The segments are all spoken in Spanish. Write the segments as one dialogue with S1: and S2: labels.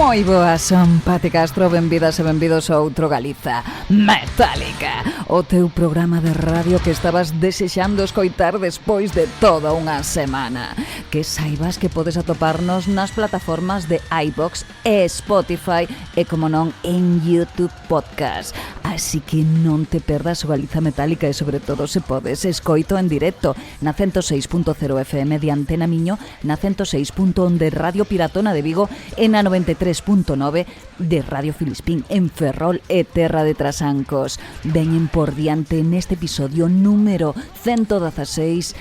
S1: Moi boas, Pati Castro, benvidas e benvidos a outro Galiza Metálica, o teu programa de radio que estabas desexando escoitar despois de toda unha semana. Que saibas que podes atoparnos nas plataformas de iVoox e Spotify e, como non, en YouTube Podcast. Así que non te perdas o Galiza Metálica e, sobre todo, se podes, escoito en directo na 106.0 FM de Antena Miño, na 106.1 de Radio Piratona de Vigo e na 93.9 de Radio Filispín en Ferrol e Terra de Trasancos. Veñen por diante neste episodio número 116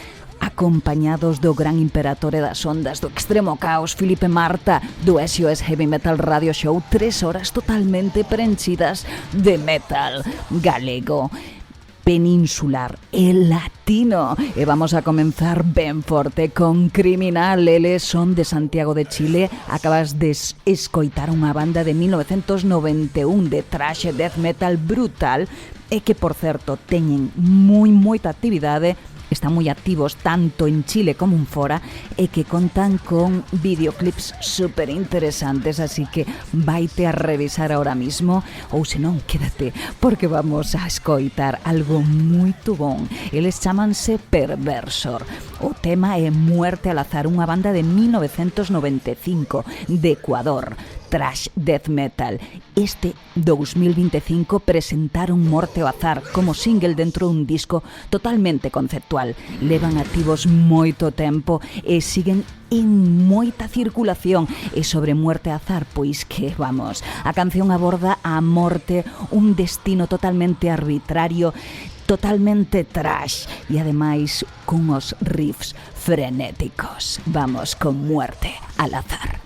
S1: acompañados do gran imperatore das ondas, do extremo caos, Filipe Marta, do SOS Heavy Metal Radio Show, 3 horas totalmente prensidas de metal galego, peninsular e latino. E vamos a comenzar ben forte con Criminal. Eles son de Santiago de Chile. Acabas de escoitar unha banda de 1991 de thrash death metal brutal e que, por certo, teñen moita actividade. Están moi activos tanto en Chile como en fora e que contan con videoclips super interesantes, así que vaite a revisar ahora mismo ou senón quédate porque vamos a escoitar algo moito bon. Eles chamanse Perversor. O tema é Muerte al Azar, unha banda de 1995 de Ecuador, thrash death metal. Este 2025 presentaron Morte ao Azar como single dentro dun disco totalmente conceptual. Levan activos moito tempo e siguen en moita circulación. E sobre Muerte ao Azar, pois que vamos, a canción aborda a morte, un destino totalmente arbitrario, totalmente trash e ademais con os riffs frenéticos. Vamos con Muerte al Azar.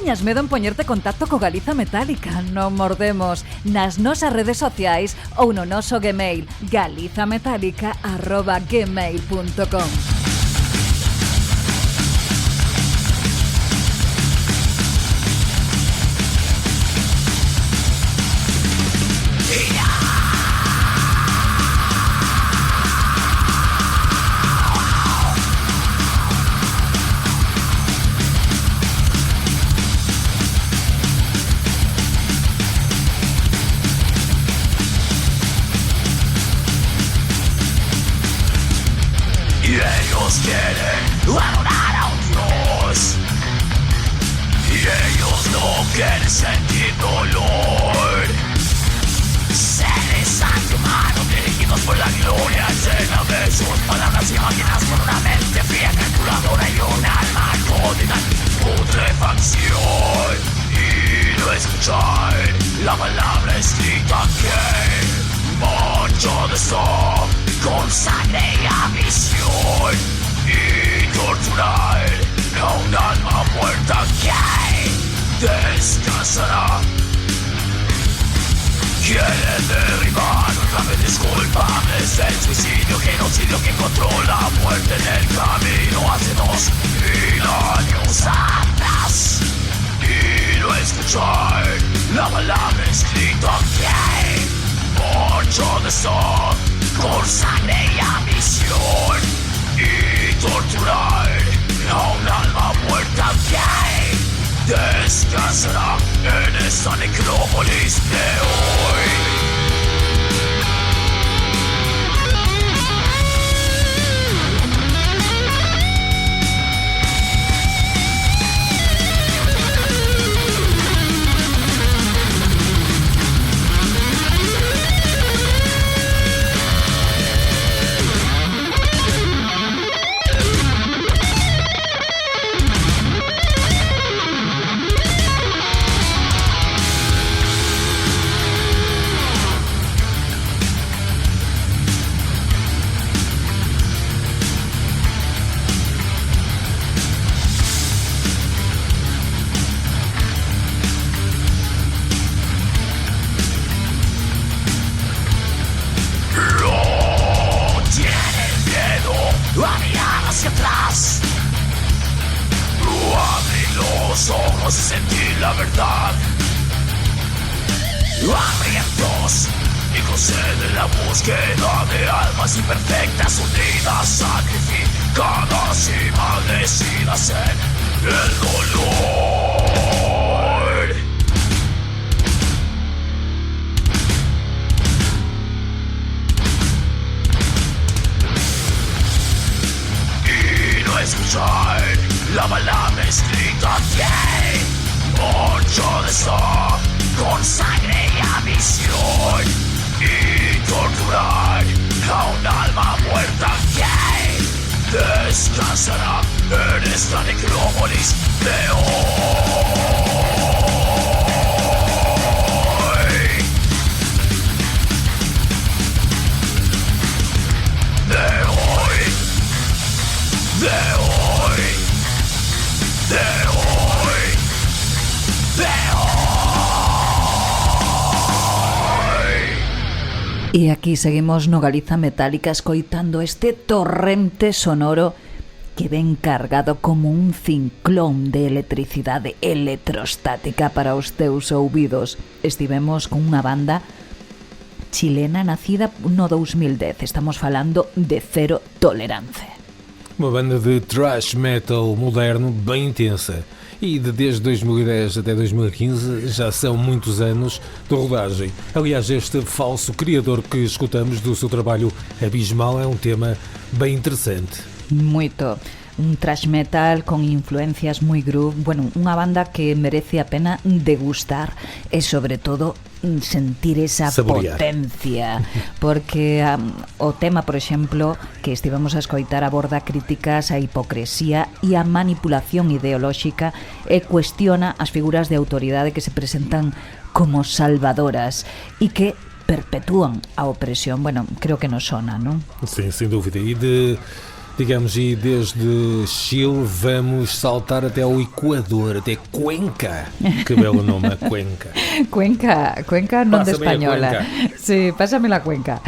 S1: teñas medo en poñerte contacto co Galiza Metálica. Non mordemos nas nosas redes sociais ou no noso Gmail galizametálica@gmail.com.
S2: Quieren adorar a un Dios y ellos no quieren sentir dolor. Seres antihumanos dirigidos por la gloria llena de sus palabras y máquinas con una mente fría, calculadora y un alma códiga putrefacción y no escuchar la palabra escrita que mancha de sol con sangre y ambición y torturar a un alma muerta que descansará. Quieren derribar nuestras mentes culpables del suicidio, genocidio que encontró la muerte en el camino hace 2000 años atrás y no escuchar la palabra escrita que mancha de sol con sangre y ambición y torturar a un alma muerta que descansará en esta necrópolis de hoy. Sentir la verdad, hambrientos y con sed en la búsqueda de almas imperfectas unidas, sacrificadas y maldecidas en el dolor. Y no escuchar la palabra escrita que mancha de sol con sangre y ambición y torturar a un alma muerta que descansará en esta necrópolis de hoy. De hoy. De hoy. De hoy. De hoy.
S1: E aquí seguimos no Galiza Metálica escoitando este torrente sonoro que ven cargado como un cinclón de electricidade electrostática para os teus ouvidos. Estivemos con unha banda chilena nacida no 2010. Estamos falando de Cero Tolerancia.
S3: Uma banda de thrash metal moderno bem intensa. E desde 2010 até 2015 já são muitos anos de rodagem. Aliás, este falso criador que escutamos do seu trabalho abismal é um tema bem interessante.
S1: Moito. Un thrash metal con influencias moi groove. Bueno, unha banda que merece a pena degustar e sobre todo sentir esa
S3: saborear.
S1: Potencia, porque o tema, por exemplo, que estivemos a escoitar aborda críticas á hipocresía e á manipulación ideolóxica e cuestiona as figuras de autoridade que se presentan como salvadoras e que perpetúan a opresión. Bueno, creo que nos sona, non?
S3: Sim, sem dúvida. E Digamos, e desde Chile vamos saltar até ao Equador, até Cuenca. Que belo nome, Cuenca.
S1: Cuenca non de
S3: Pásame a
S1: española.
S3: Cuenca.
S1: Sí, pásame la Cuenca.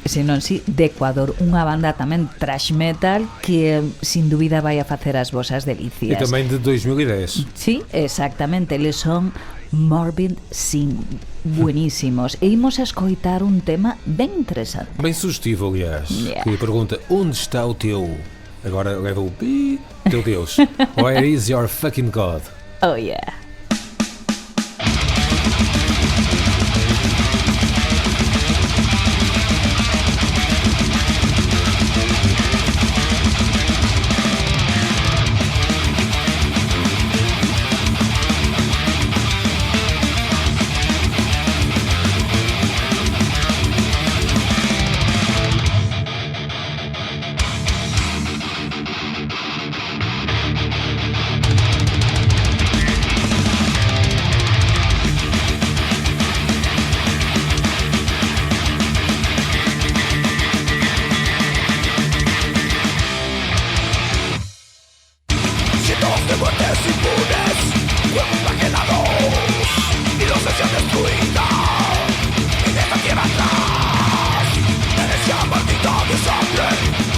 S1: Senón si, de Ecuador, unha banda tamén thrash metal que sin dúbida vai a facer as vosas
S3: E
S1: delicias.
S3: também de 2010.
S1: Sí, exactamente, eles son Morbid Sin, buenísimos. E imos a escoitar un tema ben interesante.
S3: Bem sugestivo, aliás.
S1: Yeah.
S3: Que pergunta: onde está o teu? Agora leva o pi, teu Deus. Where is your fucking God?
S1: Oh yeah.
S2: Cientos de muertes impunes, cuerpos enajenados y los deseos destruidas en esta tierra atrás. Herencia maldita de sangre,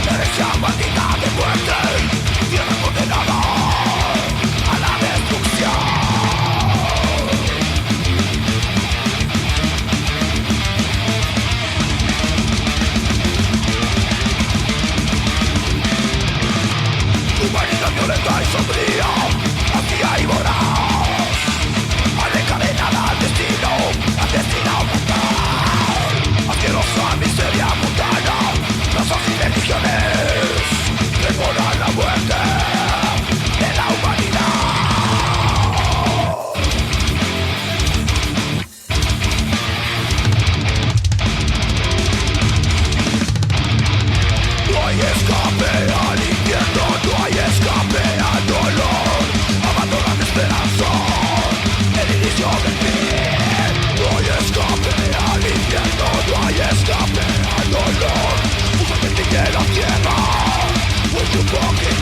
S2: herencia maldita de muerte, tierra condenada a la destrucción. Humanidad violenta y sombría, hacia y voraz, al encadenada al destino mortal, asquerosa miseria mundana, razas y religiones, devoran la muerte de la humanidad. No hay escape al infierno, no hay escape al dolor. Abandona la esperanza, el inicio del fin. No hay escape al infierno, no hay escape al dolor. Justamente de la tierra, with you fucking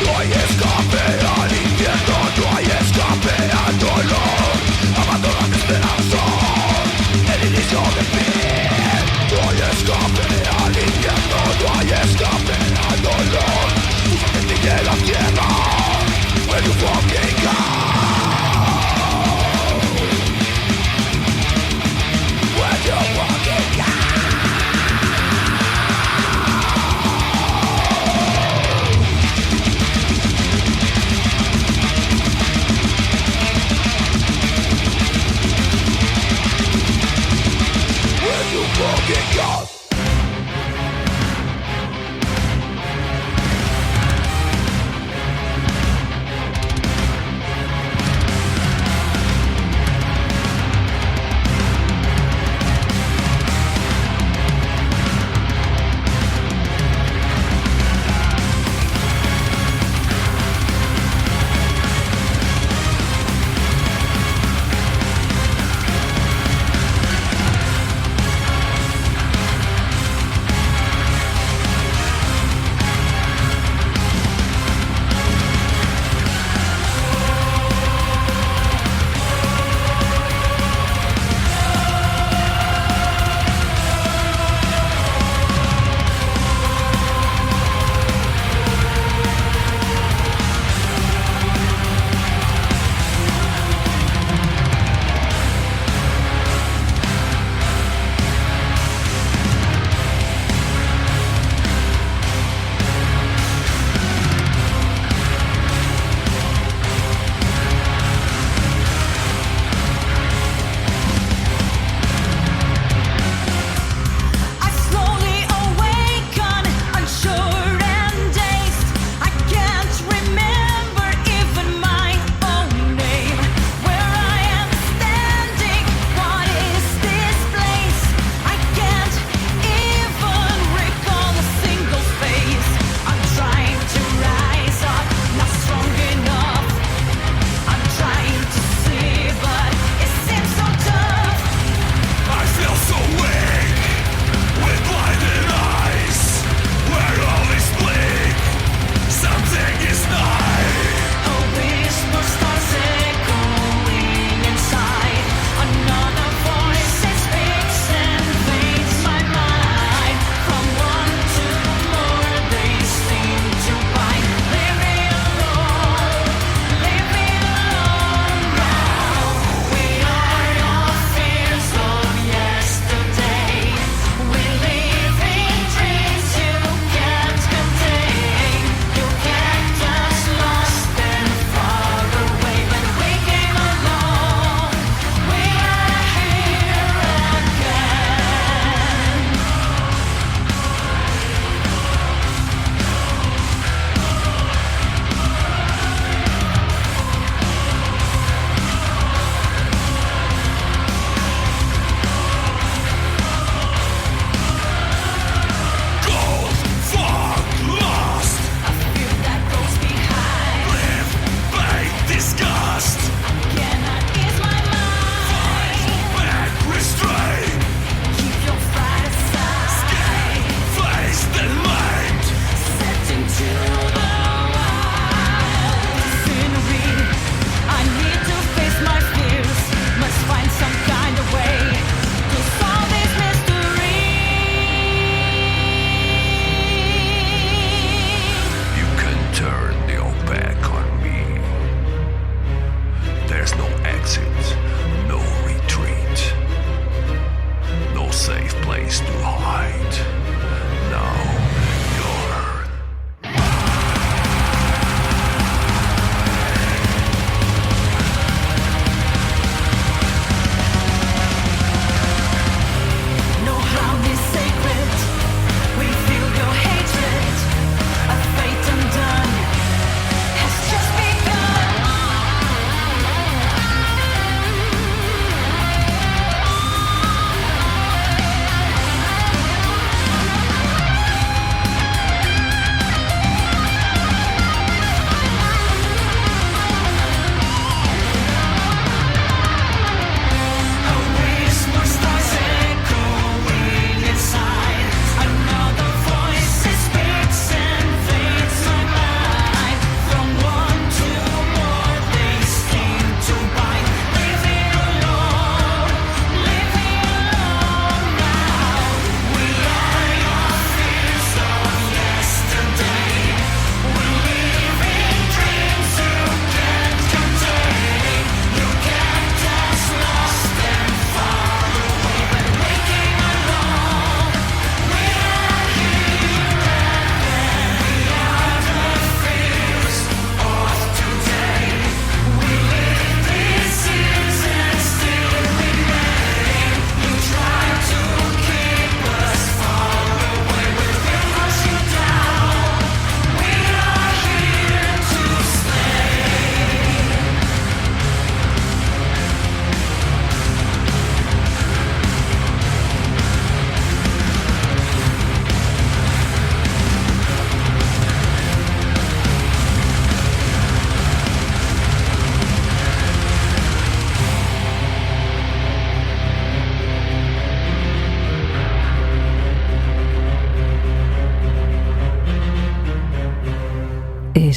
S2: No hay escape al infierno, no hay escape al dolor. Abandona la esperanza, el inicio del fin. No hay escape al infierno, no hay escape al dolor. Justamente de la tierra, where you fucking go. Where you fucking go. Where you fucking go.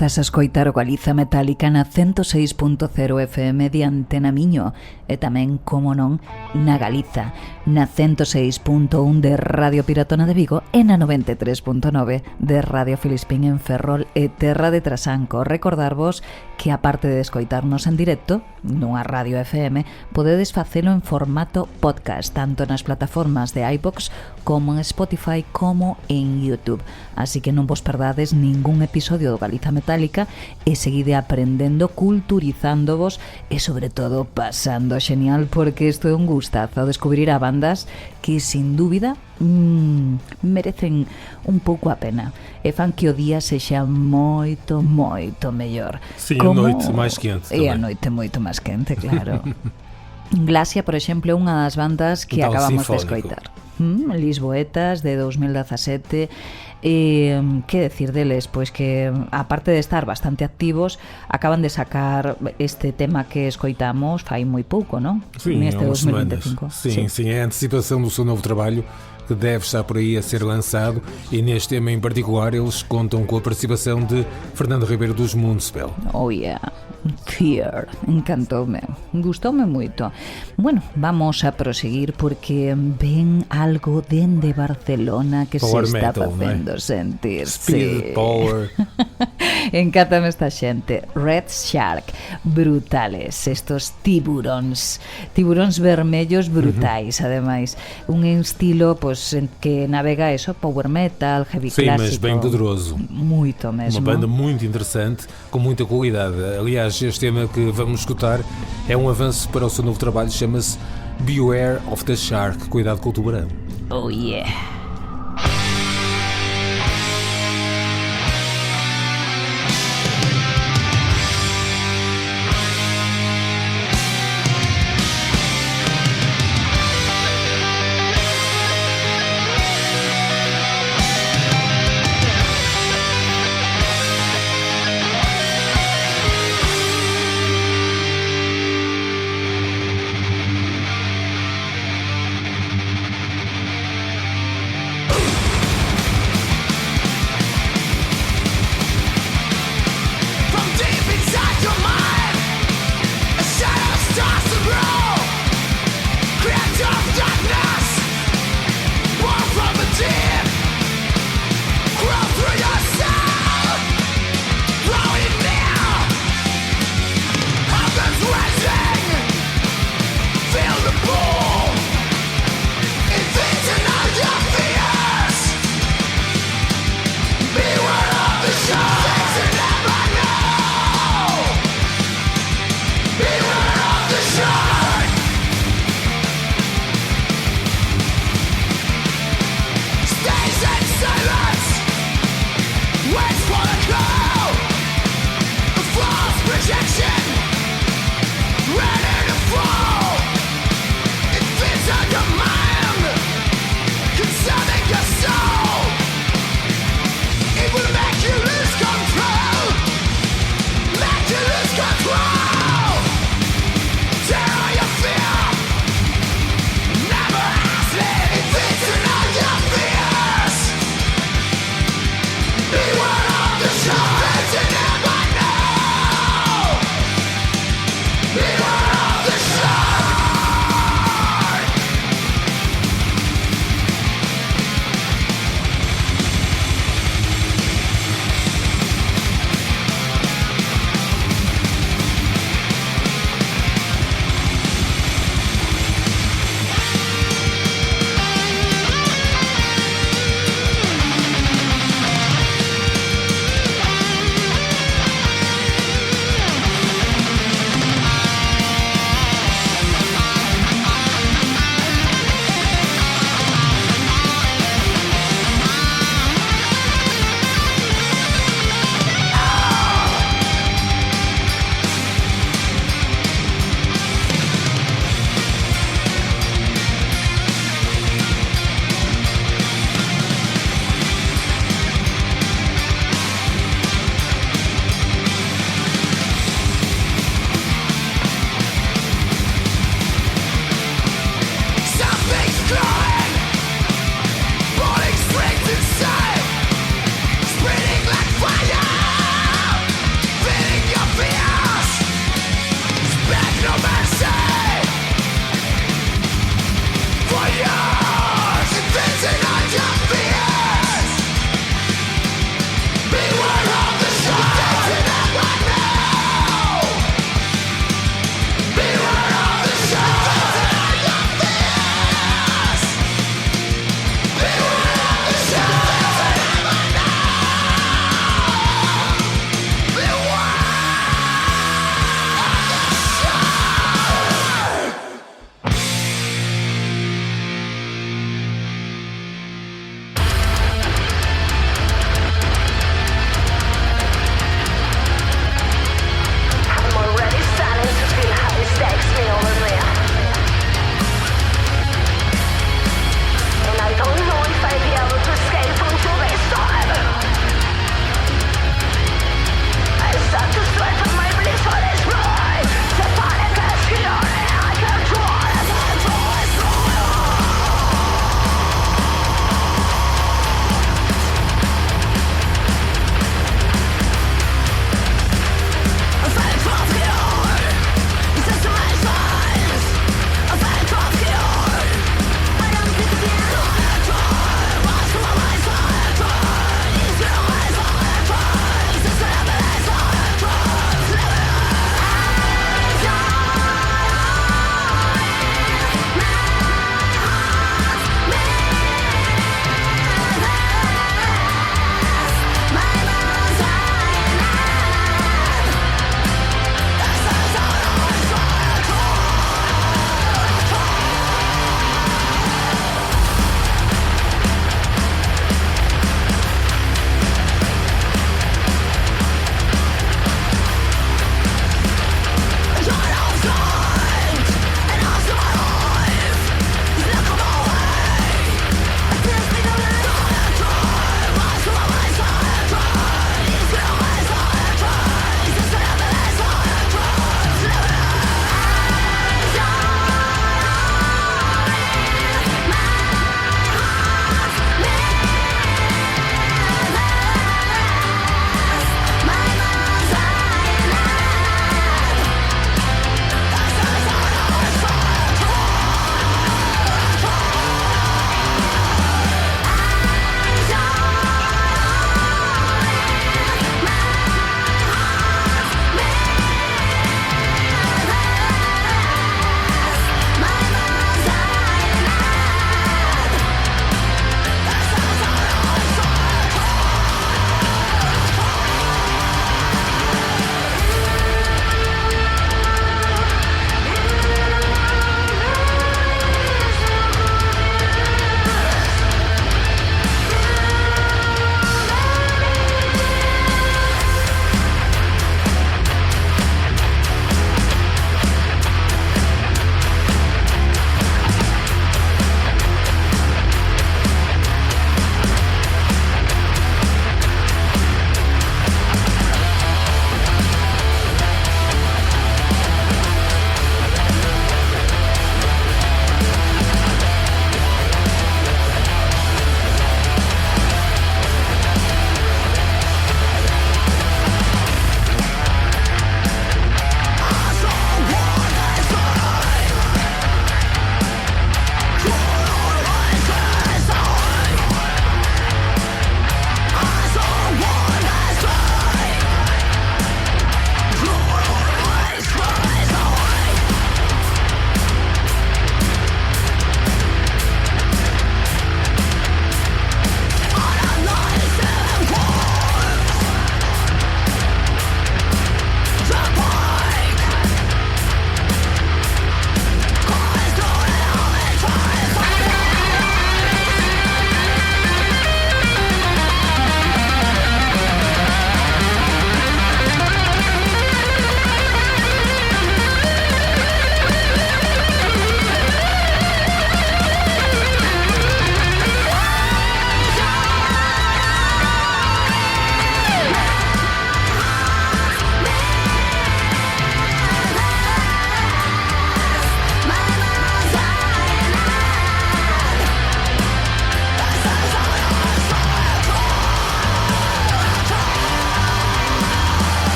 S1: Estás a escoitar o Galiza Metálica na 106.0 FM de Antena Miño e tamén, como non, na Galiza, na 106.1 de Radio Piratona de Vigo e na 93.9 de Radio Filispín en Ferrol e Terra de Trasanco. Recordarvos que, aparte de escoitarnos en directo nunha radio FM, podedes facelo en formato podcast, tanto nas plataformas de iVoox como en Spotify como en YouTube. Así que non vos perdades ningún episodio do Galiza Metálica e seguide aprendendo, culturizándovos e, sobre todo, pasando genial, porque isto é un gustazo descubrir a bandas que, sin dúbida, merecen un pouco a pena e fan que o día sexa moito, moito mellor.
S3: Sim, como... a noite máis quente
S1: E
S3: tamén.
S1: a noite moito máis quente, claro. Glacia, por exemplo, é unha das bandas que
S3: Total
S1: acabamos
S3: sinfónico.
S1: de escoitar. Lisboetas, de 2017. Que decir deles? Pois que, aparte de estar bastante activos, acaban de sacar este tema que escoitamos fai moi pouco, non?
S3: Sim,
S1: Neste
S3: há umas
S1: 2025.
S3: semanas. Sim, é a antecipação do seu novo trabalho que deve estar por aí a ser lançado, e neste tema em particular eles contam com a participação de Fernando Ribeiro dos Municipal.
S1: Oh yeah, Fear, encantoume, gustoume moito. Bueno, vamos a proseguir porque ven algo dende Barcelona que
S3: Power
S1: se está
S3: metal,
S1: facendo sentir.
S3: Speed,
S1: Sí.
S3: Power.
S1: Encántame esta xente. Red Shark, brutales, estos tiburóns vermellos brutais, ademais. Un estilo, pois, en que navega eso, power metal, heavy
S3: Sim,
S1: clásico.
S3: mas bem poderoso.
S1: Moito mesmo.
S3: Uma banda muito interessante, com muita qualidade. Aliás, este tema que vamos escutar é um avanço para o seu novo trabalho, chama-se Beware of the Shark. Cuidado com o tubarão.
S1: Oh yeah.
S2: From deep inside your mind, a shadow starts to grow. Creator of darkness, born from the deep, crawl through your soul, drawing near. Heaven's rising, feel the pull. Inviting all your fears. Beware of the shark. Things you never know. Beware of the shark. Stays in silence. Waits for the call. A false projection. Ready to fall. It feeds on your mind, consuming your soul. It will make you lose control. Make you lose control. Tear all your fear. Never ask me if it's in all your fears. Beware of the shark. Things you never know. Beware of the shark.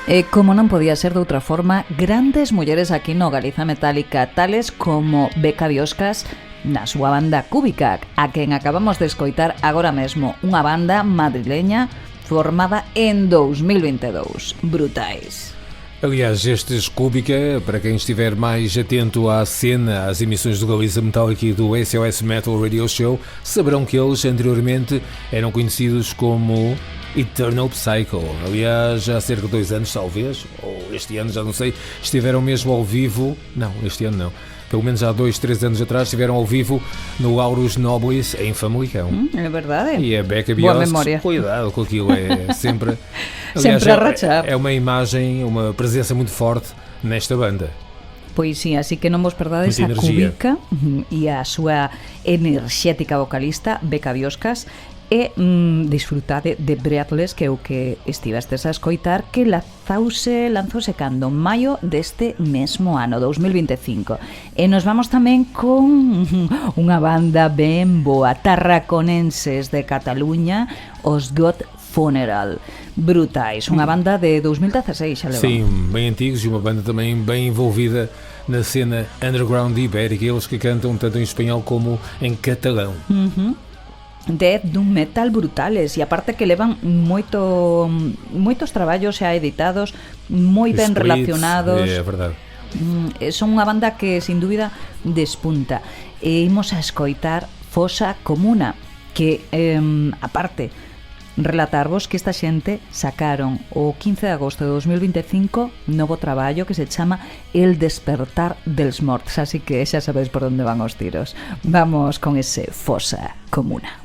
S1: E como non podía ser de outra forma, grandes mulleres aquí no Galiza Metálica, tales como Beca Bioscas na súa banda Cúbica, a quen acabamos de escoitar agora mesmo, unha banda madrileña formada en 2022. Brutais.
S3: Aliás, estes Cúbica, para quem estiver mais atento à cena, às emissões do Galiza Metálica e do SOS Metal Radio Show, saberão que eles anteriormente eram conhecidos como Eternal Psycho. Aliás, há cerca de 2 anos, talvez, ou este ano, já não sei, estiveram mesmo ao vivo. Não, este ano não. Pelo menos há 2, 3 anos atrás, estiveram ao vivo no Laurus Noblis, em Famalicão.
S1: É verdade.
S3: E a Beca
S1: Boa
S3: Bioscas,
S1: memória.
S3: cuidado com aquilo, é sempre...
S1: Sempre a rachar.
S3: É uma imagem, uma presença muito forte nesta banda.
S1: Pois sim, así que non vos perdades
S3: Moita
S1: a
S3: enerxía.
S1: Cúbica e a súa enerxética vocalista Beca Bioscas e disfrutade de Breathless, que é o que estivestes a escoitar, que lanzouse cando maio deste mesmo ano, 2025. E nos vamos tamén con unha banda ben boa, tarraconenses de Cataluña, os God Funeral. Brutais, unha banda de 2016, xa levan.
S3: Sim, bem antigos e uma banda também bem envolvida na cena underground ibérica, eles que cantam tanto em espanhol como em catalão.
S1: Death doom metal brutales, e aparte que levan moitos traballos xa editados, moi ben
S3: Split,
S1: relacionados.
S3: É verdade.
S1: Son unha banda que sin dúbida despunta. E imos a escoitar Fosa Comuna, que aparte relatarvos que esta xente sacaron o 15 de agosto de 2025 novo traballo que se chama El despertar dels morts, así que xa sabedes por onde van os tiros. Vamos con ese Fosa Comuna.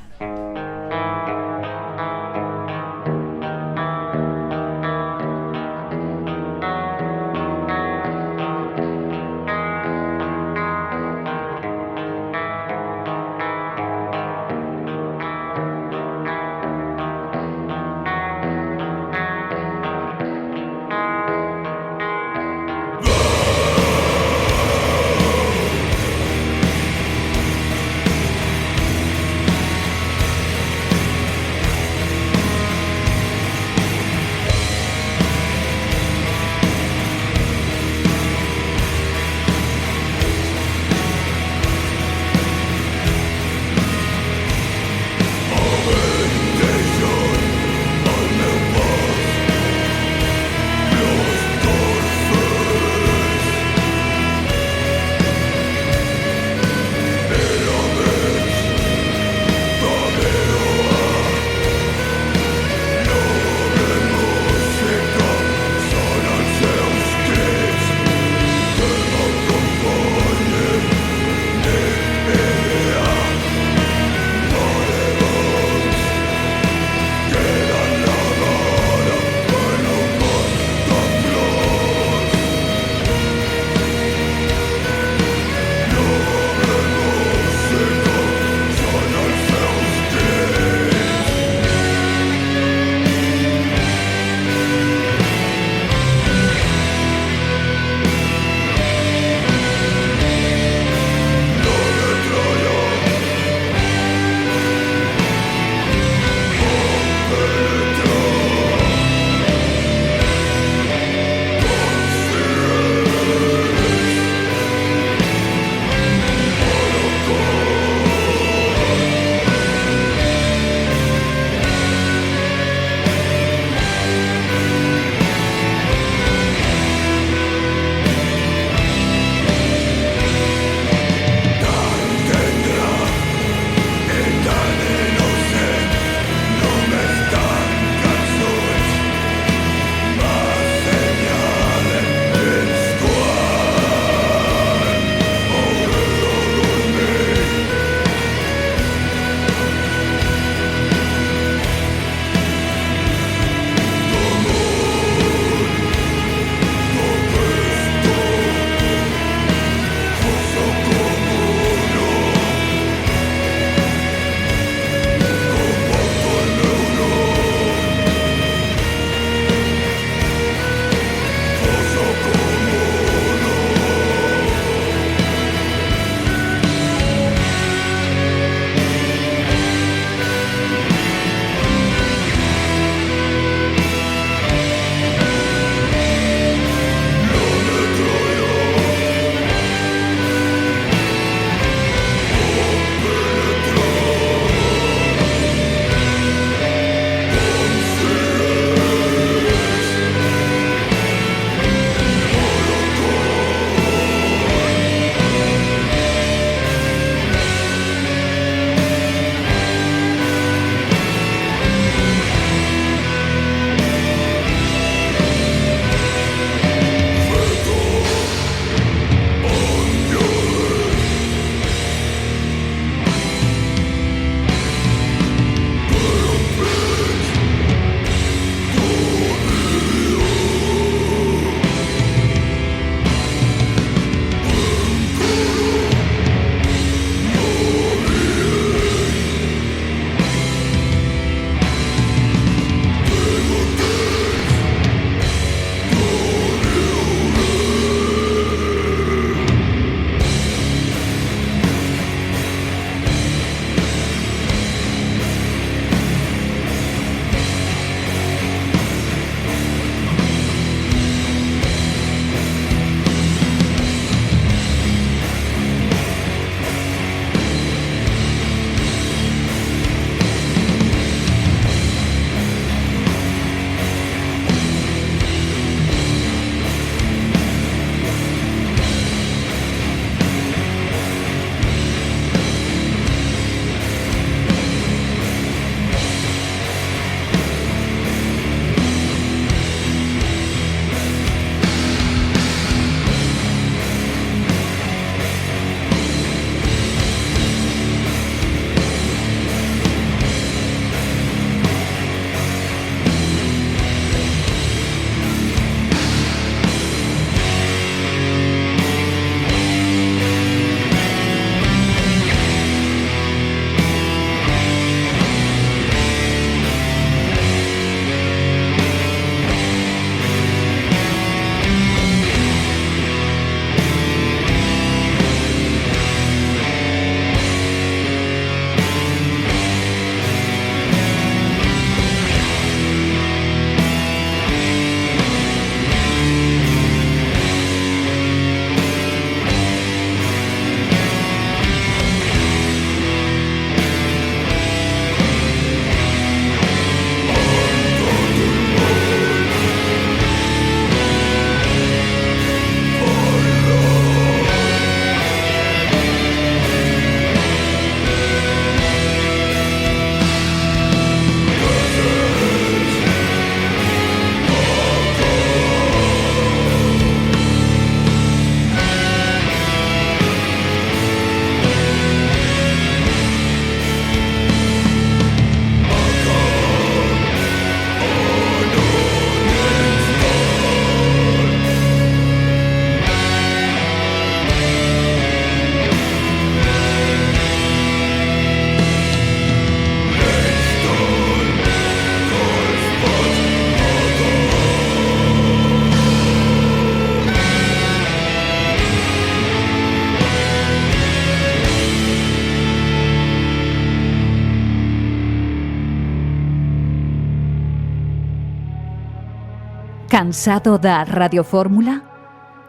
S1: Cansado da radiofórmula?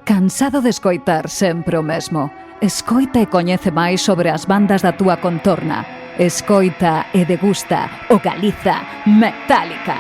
S1: Cansado de escoitar sempre o mesmo? Escoita e coñece máis sobre as bandas da túa contorna. Escoita e degusta o Galiza Metálica.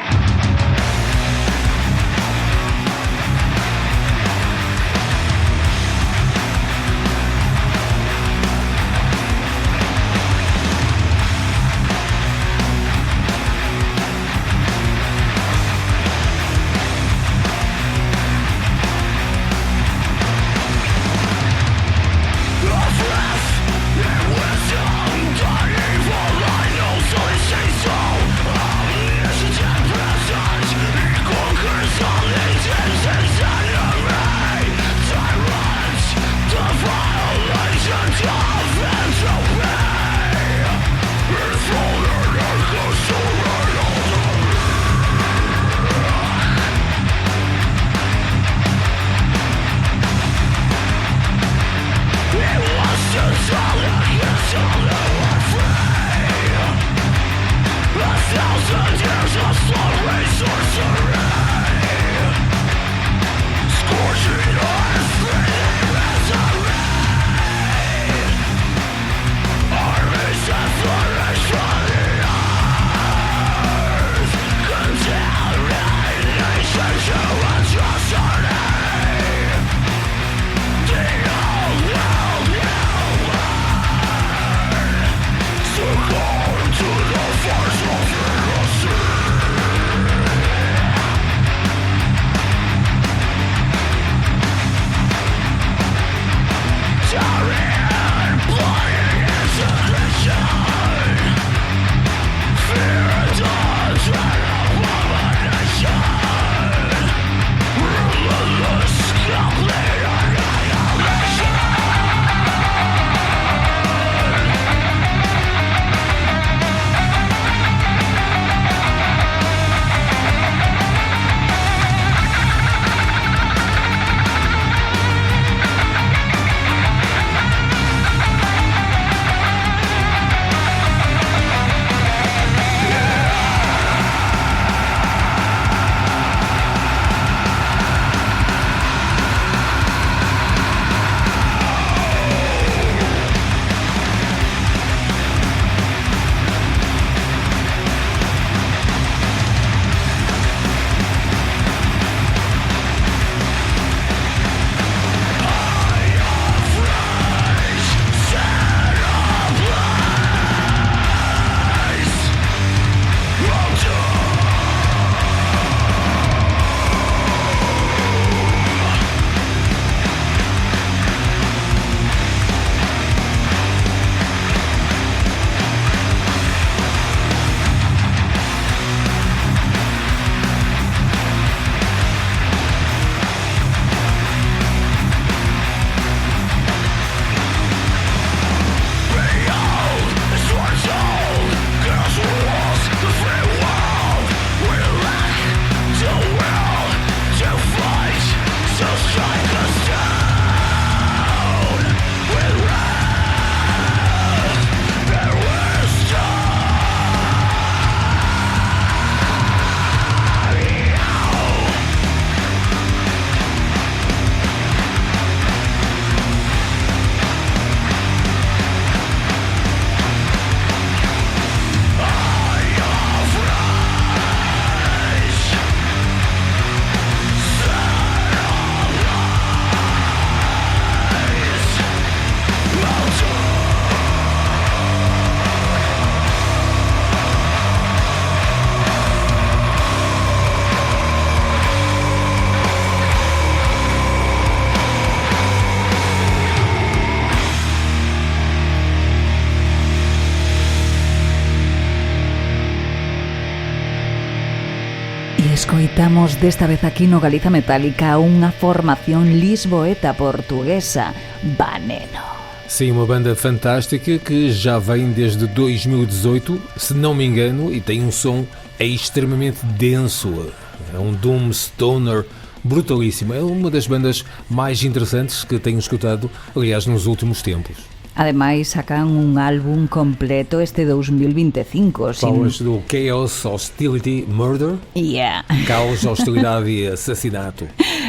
S1: Escoitamos desta vez aquí no Galiza Metálica unha formación lisboeta portuguesa, Veneno.
S3: Sim, uma banda fantástica que já vem desde 2018, se não me engano, e tem um som extremamente denso. É um doom stoner brutalíssimo. É uma das bandas mais interessantes que tenho escutado, aliás, nos últimos tempos.
S1: Ademais, sacan un álbum completo este 2025.
S3: Falas do Chaos, Hostility, Murder?
S1: Yeah.
S3: Caos, hostilidade e assassinato.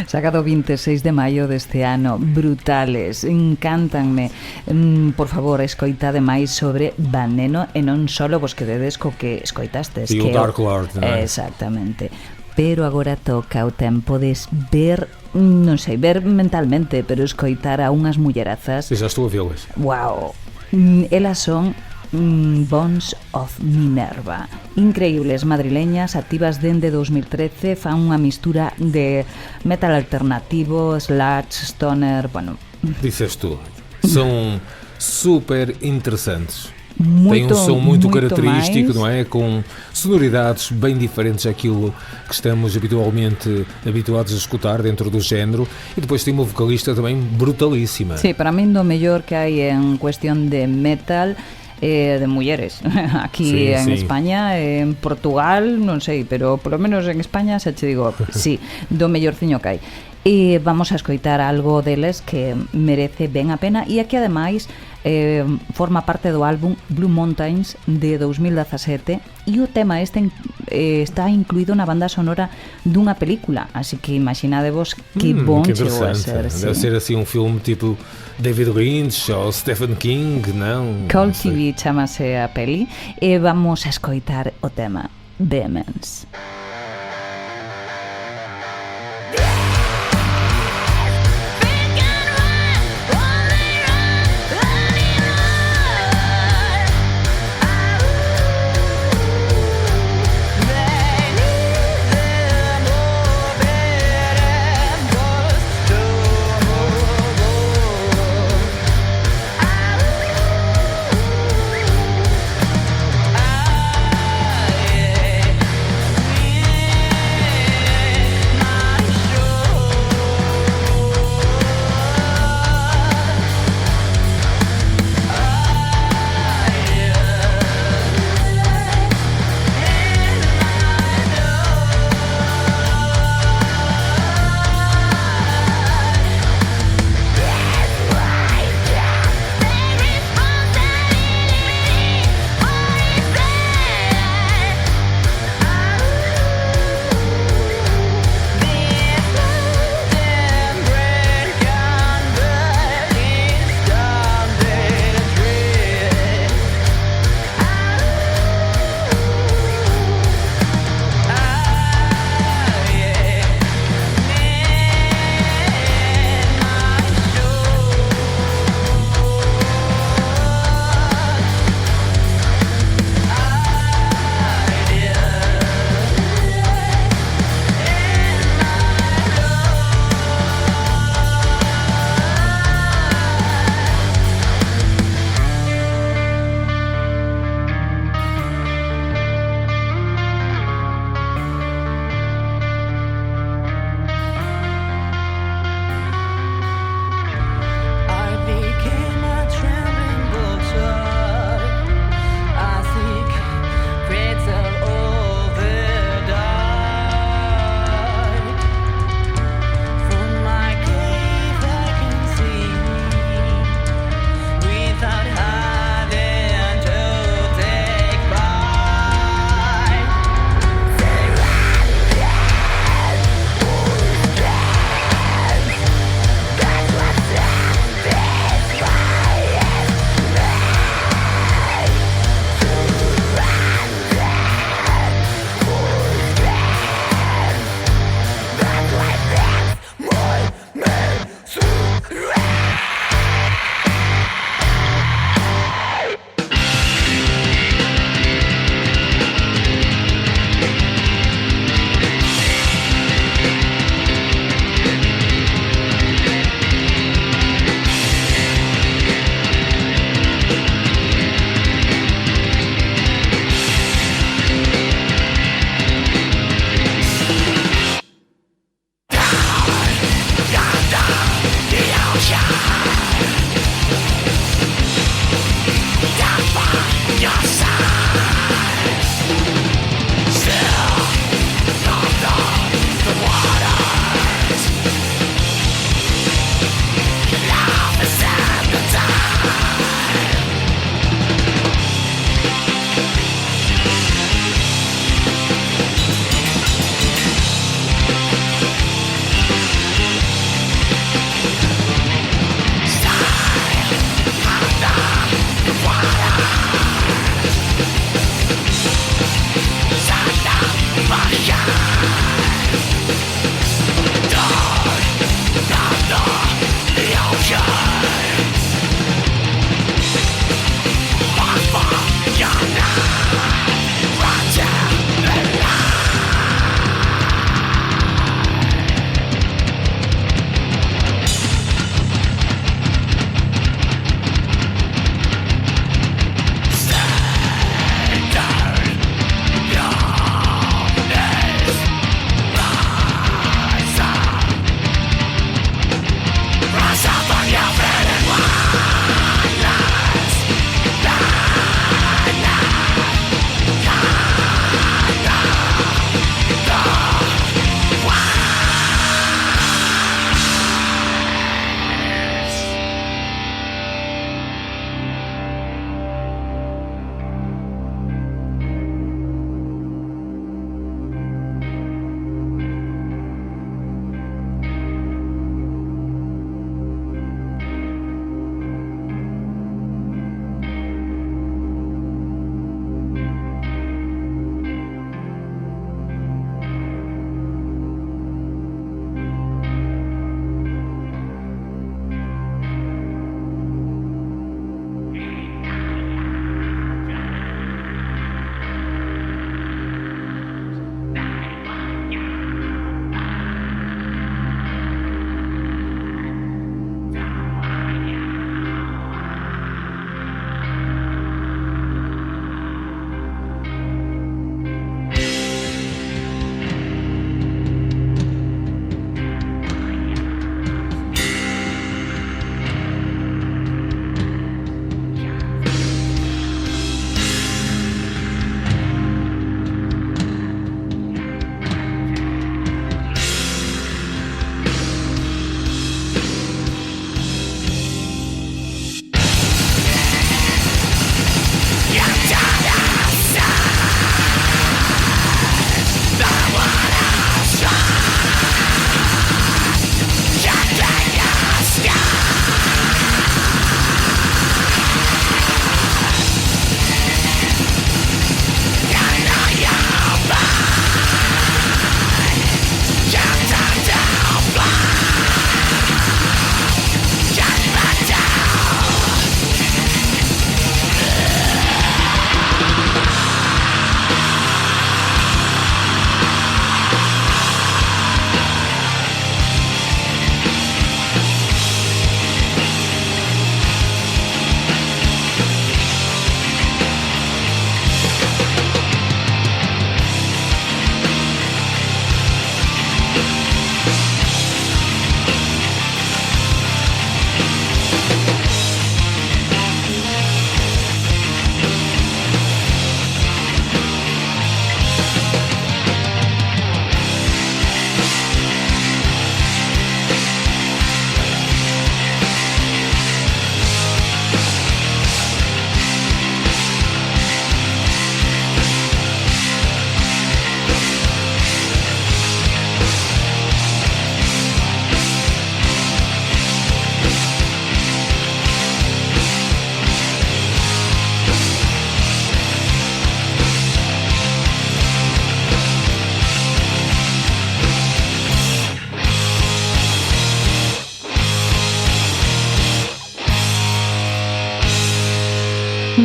S1: Sacado 26 de maio deste ano. Brutales, encántanme. Por favor, escoitade máis sobre Veneno e non solo vos quededes co que escoitastes.
S3: E o Dark Lord, non é?
S1: Exactamente. Pero agora toca o tempo de ver, non sei, ver mentalmente, pero escoitar a unhas mullerazas.
S3: E já estou a vê-las.
S1: Wow. Elas son Bones of Minerva. Increíbles, madrileñas, activas dende 2013, fan unha mistura de metal alternativo, sludge, stoner, bueno...
S3: Disseste tu. São super interessantes. Tem
S1: Muito,
S3: um som muito característico,
S1: mais.
S3: não é? Com sonoridades bem diferentes daquilo que estamos habitualmente habituados a escutar dentro do género. E depois tem uma vocalista também brutalíssima.
S1: Sí, para min do mellor que hai en cuestión de metal de mulleres aquí
S3: Sí,
S1: en
S3: sí.
S1: España, en Portugal, non sei, pero polo menos en España xa che digo, sí, do mellorciño que hai. E vamos a escoitar algo deles que merece ben a pena e aquí ademais forma parte do álbum Blue Mountains de 2017 e o tema este está incluído na banda sonora dunha película, así que imaginadevos que bon
S3: que
S1: chegou a
S3: interessante.
S1: ser.
S3: Deve
S1: Sí.
S3: ser assim um filme tipo David Lynch ou Stephen King, não?
S1: Cold
S3: Não sei.
S1: TV chamase a peli e vamos a escoitar o tema Vehemence.
S4: I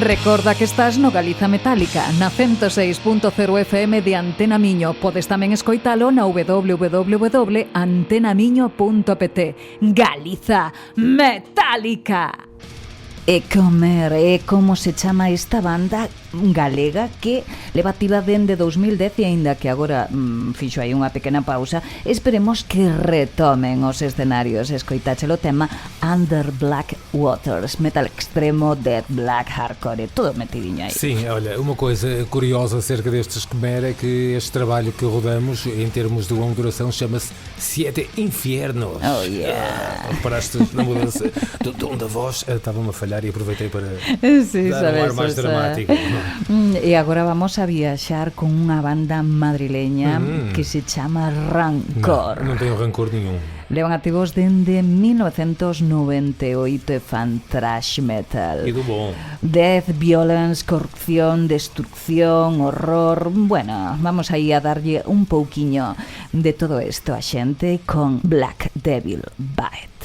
S1: Recorda que estás no Galiza Metálica, na 106.0 FM de Antena Miño. Podes tamén escoitalo na www.antenamiño.pt. Galiza Metálica. E comer, como se chama esta banda galega que leva activa dende 2010 e aínda que agora fixo aí unha pequena pausa, esperemos que retomen os escenarios. Escoitáchelo tema Under Black Waters, metal extremo, death black, hardcore, todo metidinho aí.
S3: Sim, olha, uma coisa curiosa acerca destes Khmer é que este trabalho que rodamos, em termos de longa duração, chama-se Siete Infiernos.
S1: Oh yeah!
S3: Reparaste na mudança do tom da voz? Estava-me a falhar e aproveitei para
S1: sí,
S3: dar um ar mais dramático.
S1: E agora vamos a viaxar con unha banda madrileña que se chama Rancor.
S3: Non tenho rancor nenhum.
S1: Levan activos dende 1998 e fan thrash metal.
S3: E do bom.
S1: Death, violence, corrupción, destrucción, horror. Bueno, vamos aí a darlle un pouquiño de todo isto a xente con Black Devil Bite.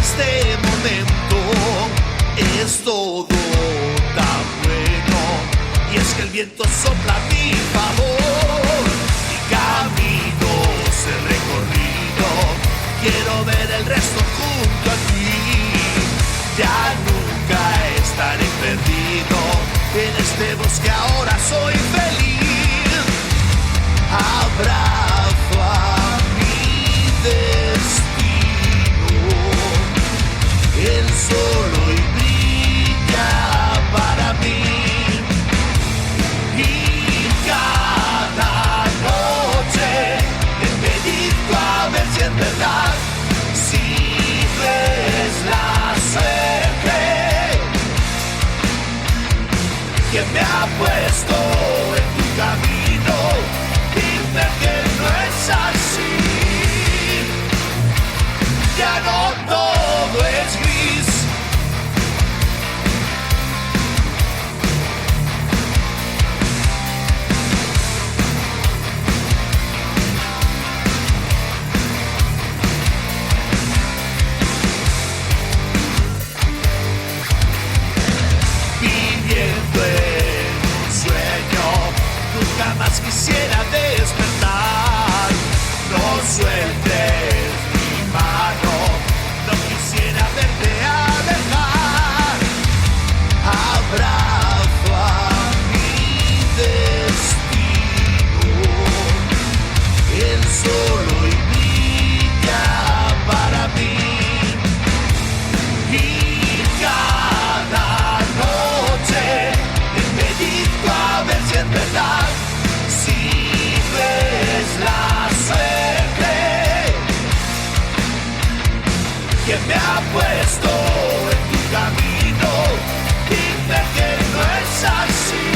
S2: este momento es todo tan bueno, y es que el viento sopla a mi favor. Mi camino se recorrido, quiero ver el resto junto a ti. Ya nunca estaré perdido en este bosque, ahora soy feliz. Abrazo a mi destino, él solo y brilla para mí. Y cada noche me medito a ver si es verdad, si ves la suerte que me ha puesto en tu camino. Dime que no es así, ya no todo es gris. Viviendo en un sueño, nunca más quisiera despertar. No sueltes mi mano, no quisiera verte alejar. Abrazo a mi destino, él solo y brilla para mí. Y cada noche medito a ver si es verdad, si ves la suerte que me ha puesto en tu camino. Dime que no es así,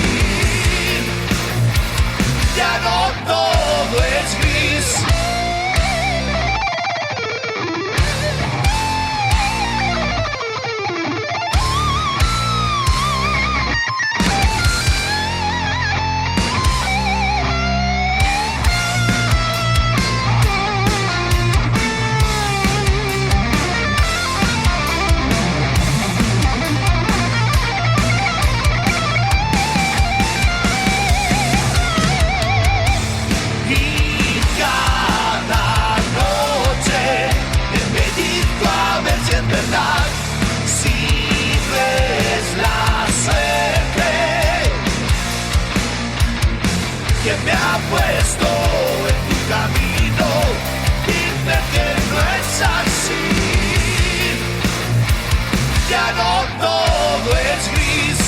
S2: ya no todo es gris. Y cada noche medito a ver si es verdad, si ves la suerte que me ha puesto en tu camino. Dime que no es así, ya no todo es gris.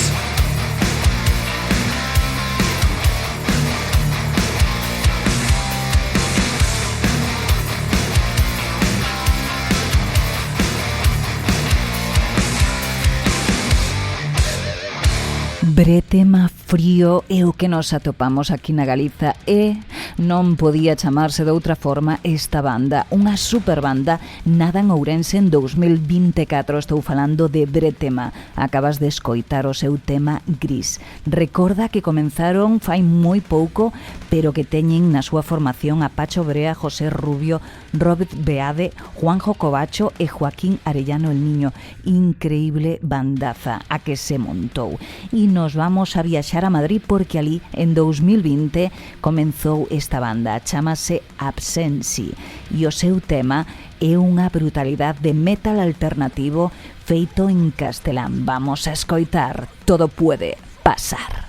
S1: Bretema frío é o que nos atopamos aquí na Galiza e non podía chamarse de outra forma esta banda, unha superbanda nada en Ourense en 2024. Estou falando de Bretema. Acabas de escoitar o seu tema Gris. Recorda que comenzaron fai moi pouco, pero que teñen na súa formación a Pacho Brea, José Rubio, Robert Beade, Juanjo Covacho e Joaquín Arellano el Niño. Increíble bandaza a que se montou. E nos vamos a viaxar a Madrid porque ali en 2020 comenzou esta banda, chámase Absensi e o seu tema é unha brutalidade de metal alternativo feito en castelán. Vamos a escoitar Todo puede pasar.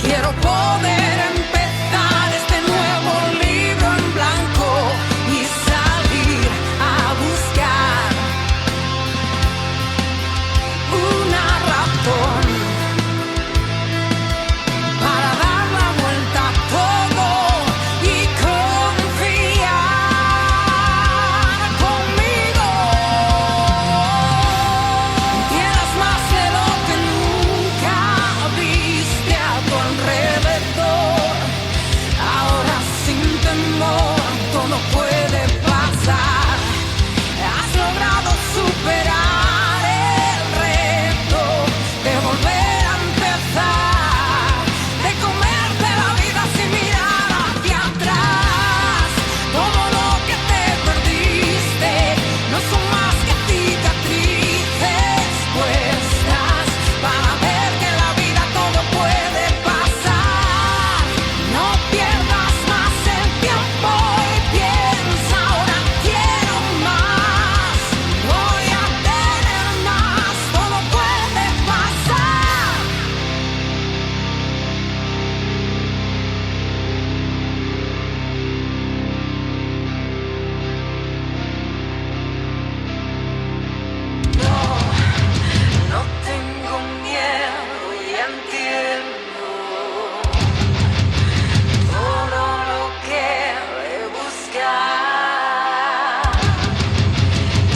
S4: Quiero poder empezar este nuevo libro en blanco y salir a buscar una razón para dar la vuelta a todo y confiar conmigo. Tienes más de lo que nunca viste a tu alrededor. Ahora sin temor todo puede pasar. Has logrado superar el reto de volver a empezar, de comerte la vida sin mirar hacia atrás. Todo lo que te perdiste no son más que cicatrices puestas para ver que en la vida todo puede pasar. No pierdas más el tiempo y piensa, ahora quiero más, voy a tener más, todo puede pasar. No tengo miedo y entiendo todo lo que he buscado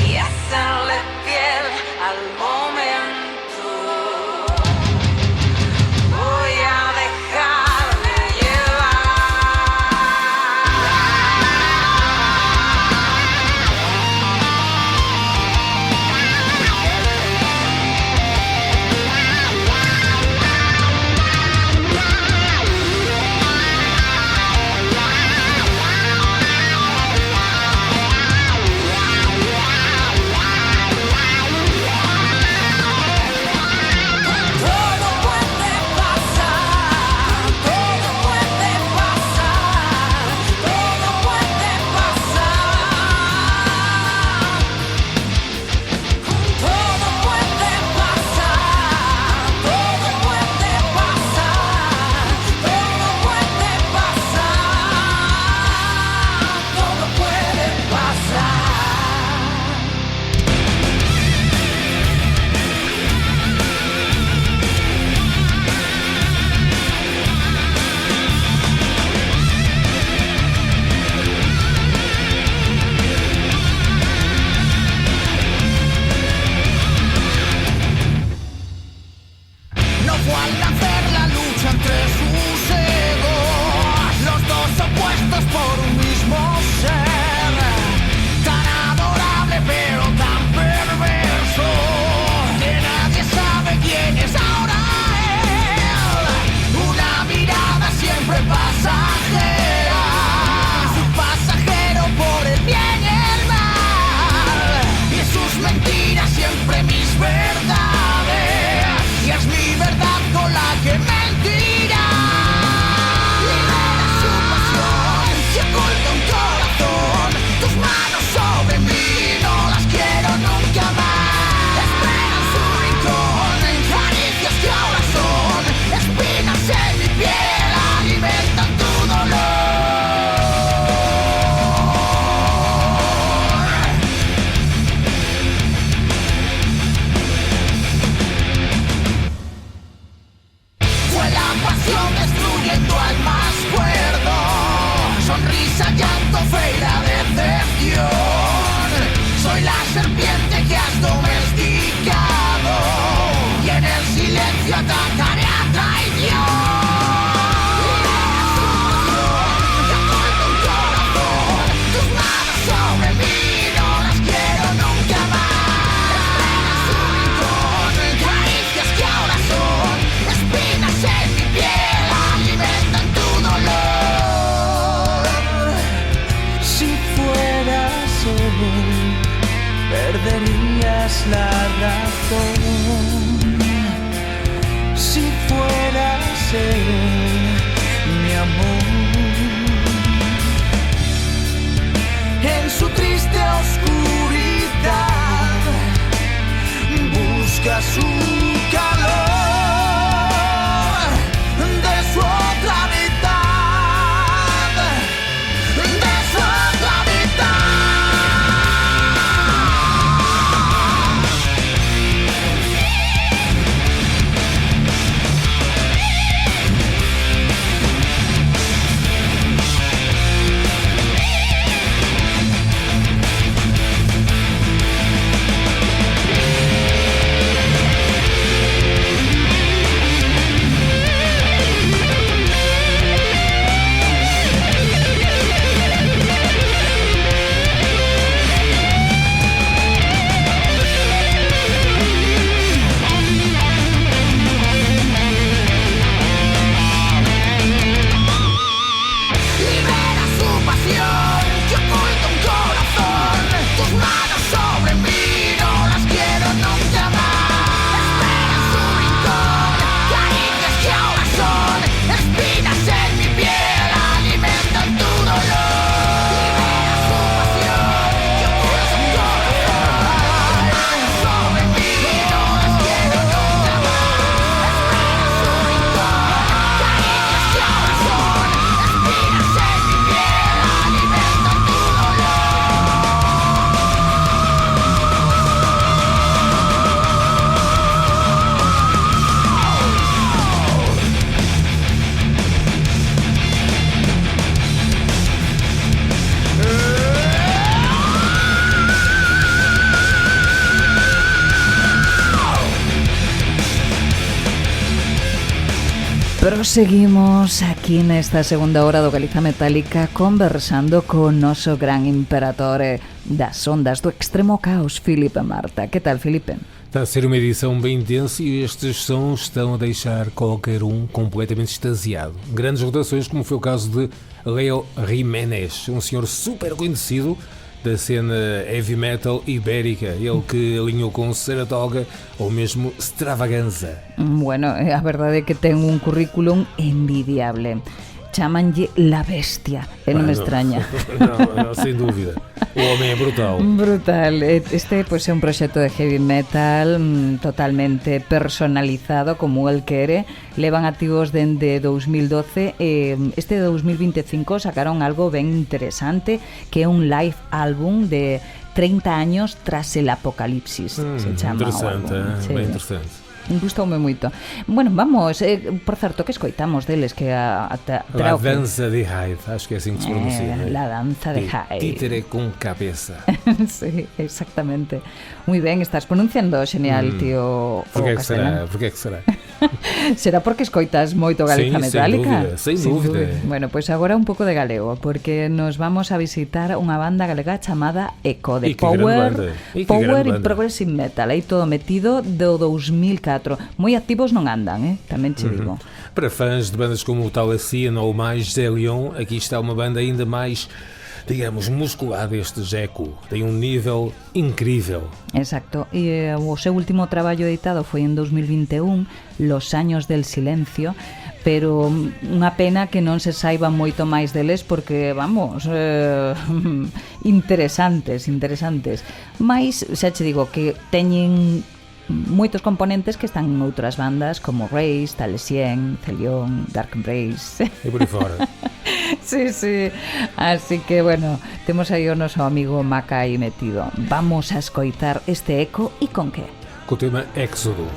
S4: y hacerle fiel al momento. Voy a dejarme Todo puede pasar, todo puede pasar, todo puede pasar. Todo puede pasar, todo puede pasar, todo puede pasar, todo puede pasar.
S2: No fue al nacer la lucha entre sus egos, los dos opuestos por un mismo ser, tan adorable pero tan perverso, que nadie sabe quién es ahora él. Una mirada siempre pasajera, su pasajero por el bien y el mal, y sus mentiras siempre mis verdades, y es mi verdad con la que mentirá. Libera su pasión, se oculta un corazón, tus manos sobre mí, no las quiero nunca más. Esperan su rincón, en caricias que ahora son espinas en mi piel, alimentan tu dolor. Fue la pasión destruyendo al más cuerdo, sonrisa, llanto, fe y la decepción. Soy la serpiente que has domesticado y en el silencio atacaré a traición. Te oculta un corazón, tus manos sobre mí, no las quiero nunca más. Espera su rincón, caricias que ahora son espinas en mi piel, alimentan tu dolor. Si fueras él, perderías la razón. Si fueras él, mi amor. En su triste oscuridad busca su calor de su
S1: Proseguimos aquí nesta segunda hora do Galiza Metálica conversando con noso gran imperatore das ondas do extremo caos, Filipe Marta. Que tal, Filipe?
S3: Está a ser uma edição bem intensa e estes sons estão a deixar qualquer um completamente extasiado. Grandes rotações, como foi o caso de Leo Jiménez, um senhor super conhecido da cena heavy metal ibérica, ele que alinhou com Saratoga ou mesmo Extravaganza.
S1: Bueno, a verdade é que ten un currículum envidiable. Chamanlle La Bestia, e non me extraña.
S3: Não, sem dúvida. O homem é brutal.
S1: Brutal. Este pois, é un proxecto de heavy metal totalmente personalizado como el quere. Levan activos dende 2012 e este de 2025 sacaron algo ben interesante que é un live álbum de 30 años tras el apocalipsis. Se chama
S3: Interessante,
S1: sí.
S3: bem interessante.
S1: Gustoume moito. Bueno, vamos, por certo, que escoitamos deles que
S3: La danza de Hyde, acho que é assim que se pronuncia.
S1: La danza de Hyde.
S3: Títere con cabeza.
S1: Sí, exactamente. Muy ben, estás pronunciando genial, tío.
S3: Por que será? Por que será?
S1: Será porque escoitas moito Galiza Metálica?
S3: Sem dúvida.
S1: Bueno, pois agora un pouco de galego, porque nos vamos a visitar unha banda galega chamada Eco, de Power e Progressive Metal, aí todo metido do 2004. Moi activos non andan, tamén che digo.
S3: Para fãs de bandas como o Talacian ou mais Zé Leon, aqui está uma banda ainda mais, digamos, musculada. Este Eco tem um nível incrível.
S1: Exacto, e o seu último traballo editado foi en 2021, Los años del silencio, pero unha pena que non se saiba moito máis deles porque, vamos, interesantes, mais xa che digo que teñen moitos componentes que están en outras bandas como Race, Talesien, Celion, Dark Embrace
S3: E por aí fora.
S1: Sí, así que bueno, temos aí o noso amigo Maca aí metido. Vamos a escoitar este Eco e con que?
S3: Com o tema Éxodo.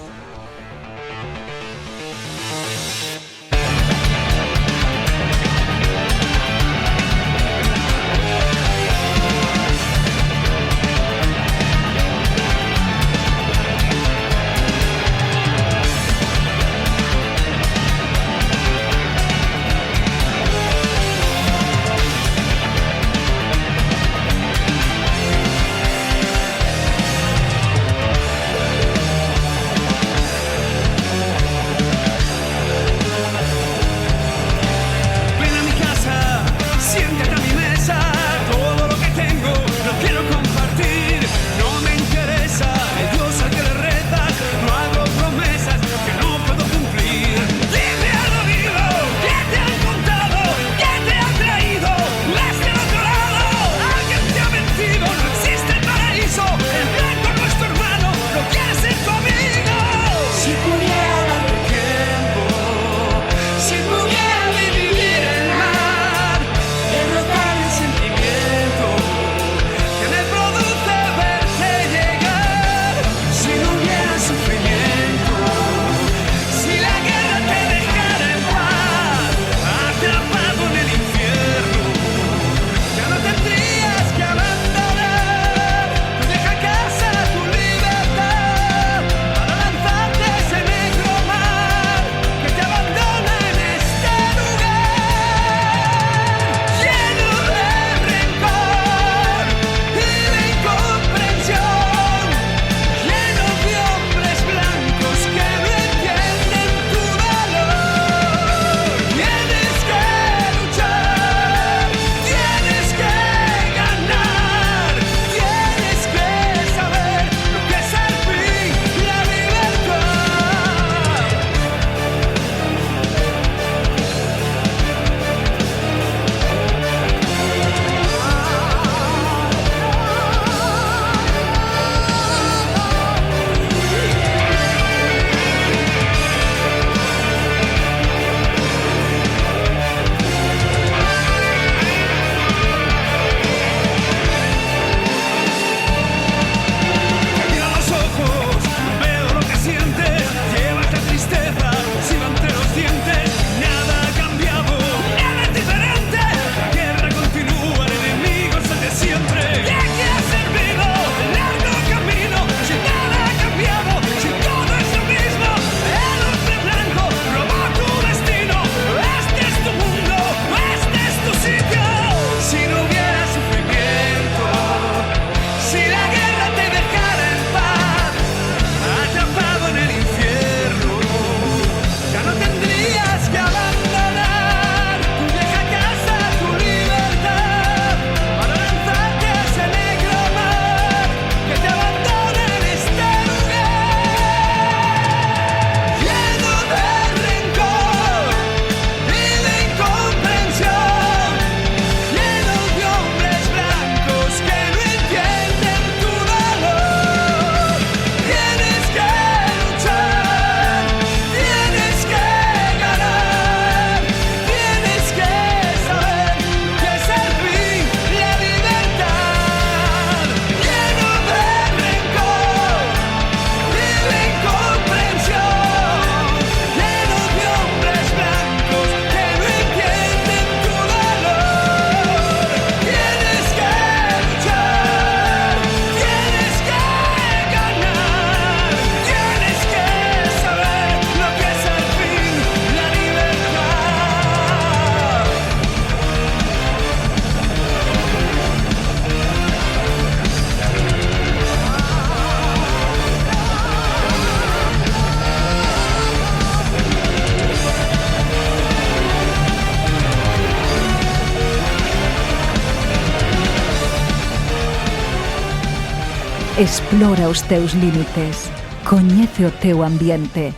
S1: Explora os teus límites. Coñece o teu ambiente.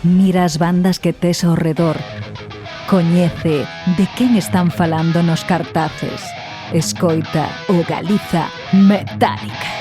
S1: Mira as bandas que tes ao redor. Coñece de quen están falando nos cartaces. Escoita o Galiza Metálica.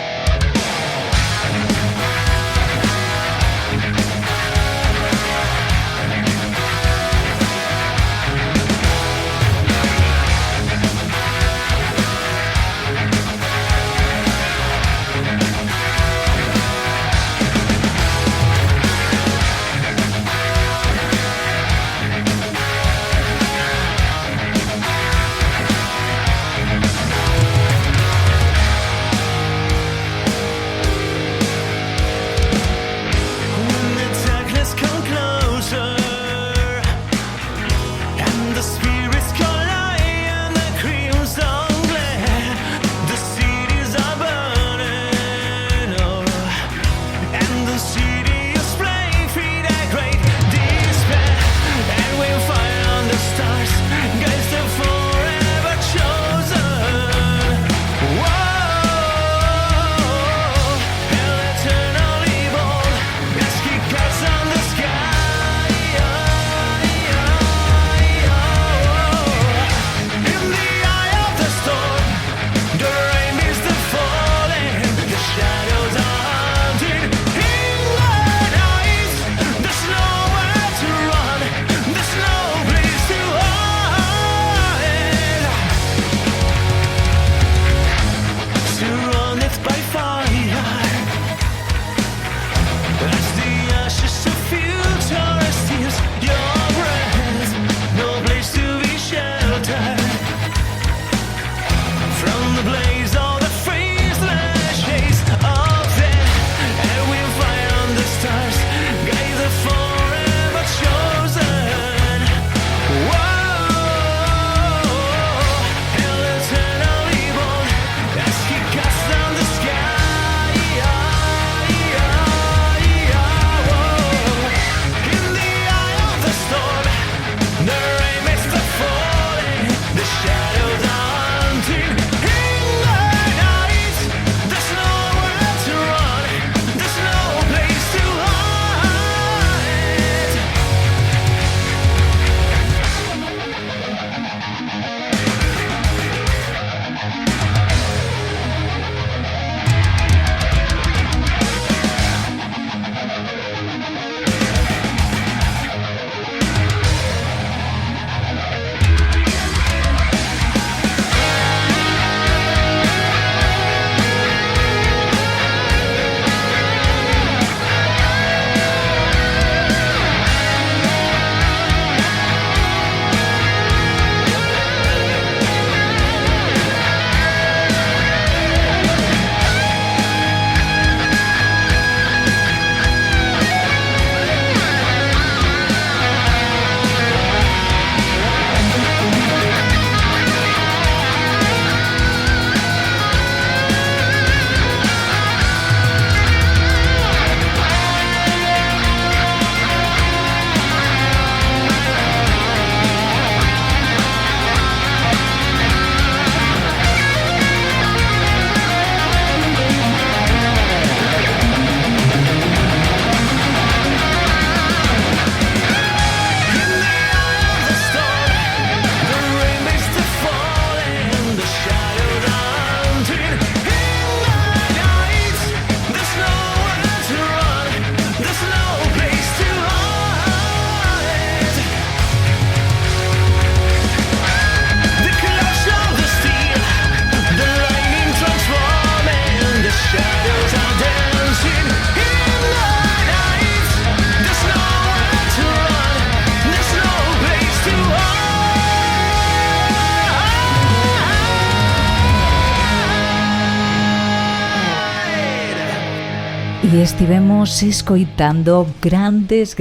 S1: E estivemos escoitando grandes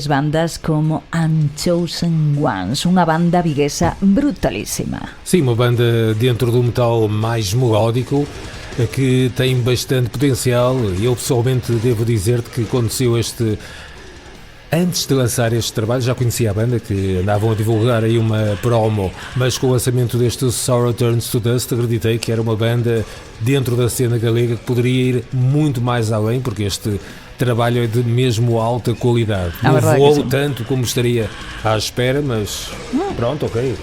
S1: bandas como Unchosen Ones, unha banda viguesa brutalísima.
S3: Sim, uma banda dentro do metal mais melódico, que tem bastante potencial. Eu pessoalmente devo dizer-te que quando saiu Antes de lançar este trabalho, já conhecia a banda, que andavam a divulgar aí uma promo, mas com o lançamento deste Sorrow Turns to Dust, acreditei que era uma banda dentro da cena galega que poderia ir muito mais além, porque este trabalho é de mesmo alta qualidade.
S1: A
S3: Não
S1: verdade é
S3: voou
S1: que sim.
S3: tanto como estaria à espera, mas pronto, ok,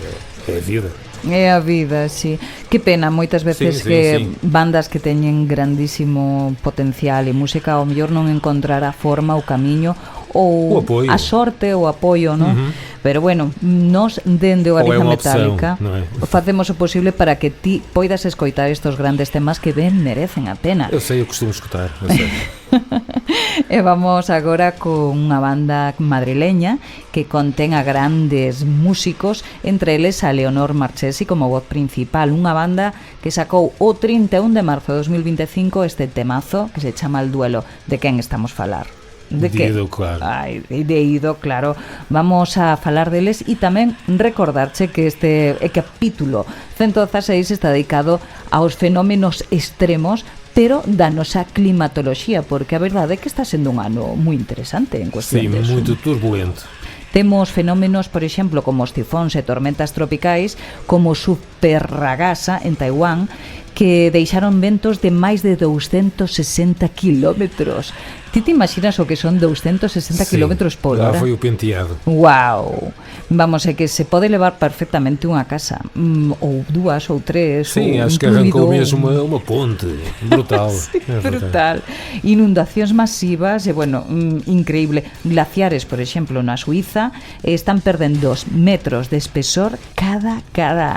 S3: é a vida.
S1: É a vida, sí. Que pena moitas veces
S3: Sí,
S1: que
S3: sí.
S1: bandas que teñen grandísimo potencial e música ao mellor non encontrar a forma, o camiño ou
S3: O apoio.
S1: a sorte ou apoio, non? Pero bueno, nos dende o
S3: Ou é
S1: Galiza
S3: unha opción,
S1: Metálica
S3: non é?
S1: facemos o posible para que ti poidas escoitar estos grandes temas que ben merecen a pena.
S3: Eu sei, eu costumo escutar, eu sei.
S1: E vamos agora con unha banda madrileña que contén a grandes músicos, entre eles a Leonor Marchesi como voz principal, unha banda que sacou o 31 de marzo de 2025 este temazo que se chama El Duelo. De quen estamos falar? De
S3: De
S1: que?
S3: Ido, claro.
S1: Ai, de Ido, claro. Vamos a falar deles e tamén recordarche que este capítulo 116 está dedicado aos fenómenos extremos, pero da nosa climatoloxía, porque a verdade é que está sendo un ano moi interesante en cuestión
S3: Sim,
S1: deso.
S3: muito turbulento.
S1: Temos fenómenos, por exemplo, como os tifóns e tormentas tropicais, como Super Ragasa en Taiwán, que deixaron ventos de máis de 260 kilómetros. Ti te imaginas o que son 260
S3: Sim,
S1: kilómetros por
S3: lá
S1: hora?
S3: foi o penteado.
S1: Wow. Vamos, é que se pode levar perfectamente unha casa, ou dúas ou tres,
S3: Sim,
S1: ou
S3: acho que
S1: incluído
S3: arrancou mesmo uma ponte brutal.
S1: Sí,
S3: É verdade.
S1: brutal. Inundacións masivas e, bueno, increíble. Glaciares, por exemplo, na Suiza están perdendo 2 metros de espesor cada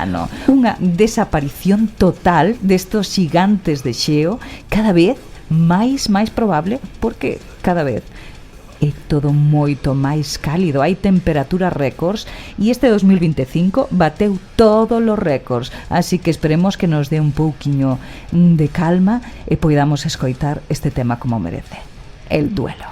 S1: ano. Unha desaparición total destos xigantes de xeo, cada vez máis probable, porque cada vez é todo moito máis cálido, hai temperaturas récords e este 2025 bateu todos os récords, así que esperemos que nos dé un pouquiño de calma e poidamos escoitar este tema como merece, El Duelo.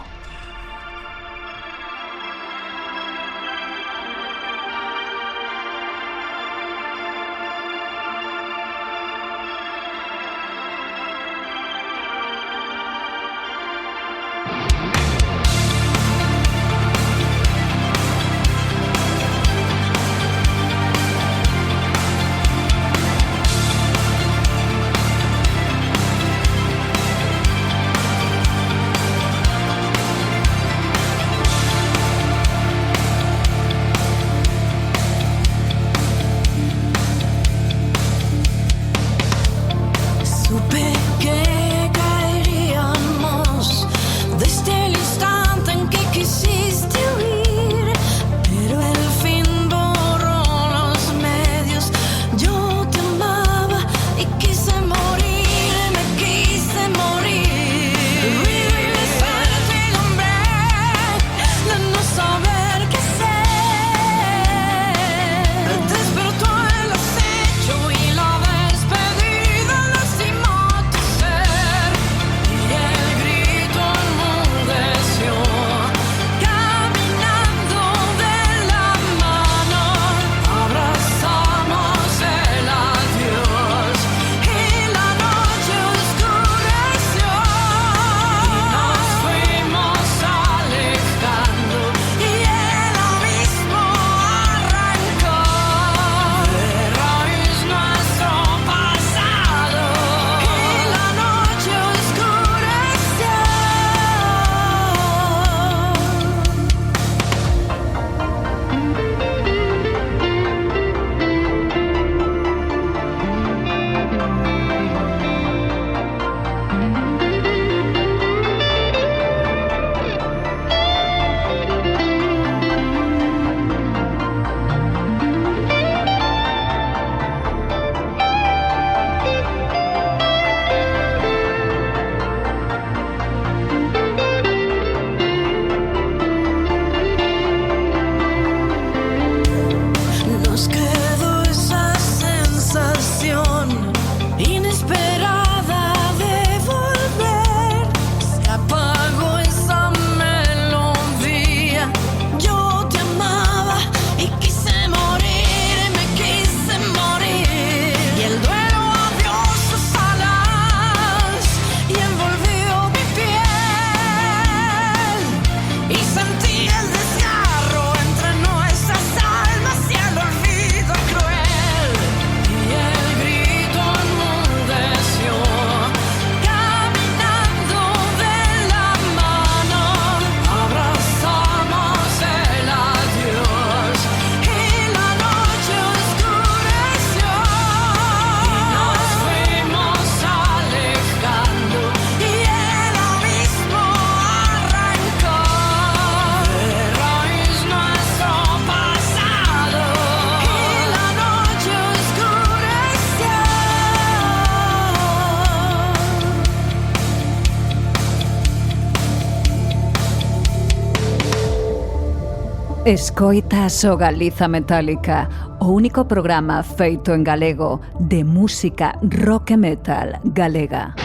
S1: Escoitas o Galiza Metálica, o único programa feito en galego de música rock e metal galega.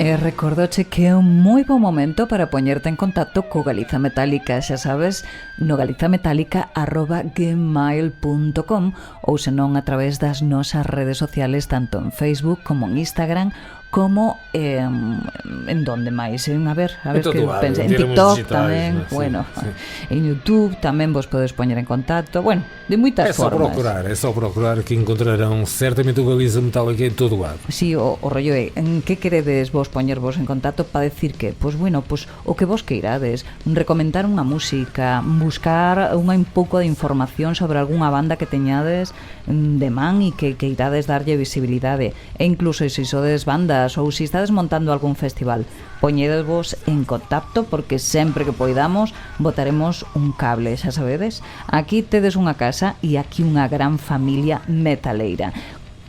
S1: E recordoche que é un moi bo momento para poñerte en contacto co Galiza Metálica, xa sabes, no galizametálica@gmail.com ou senón a través das nosas redes sociales tanto en Facebook como en Instagram como en donde máis, a ver que pensa, en
S3: termos
S1: TikTok
S3: digitais,
S1: tamén,
S3: ¿no? Sí,
S1: bueno,
S3: sí.
S1: en YouTube tamén vos podes poñer en contacto, bueno, de moitas formas.
S3: É só procurar que encontrarão certamente o Baliza Metálica en todo lado.
S1: Si, o rollo é, en que queredes vos poñervos en contacto para decir que, pois bueno, pois o que vos queirades, recomendar unha música, buscar un pouco de información sobre algunha banda que teñades de man e que irades darlle visibilidade, e incluso se sodes bandas ou se estades montando algún festival, poñedevos en contacto porque sempre que poidamos botaremos un cable, xa sabedes. Aquí tedes unha casa e aquí unha gran familia metaleira.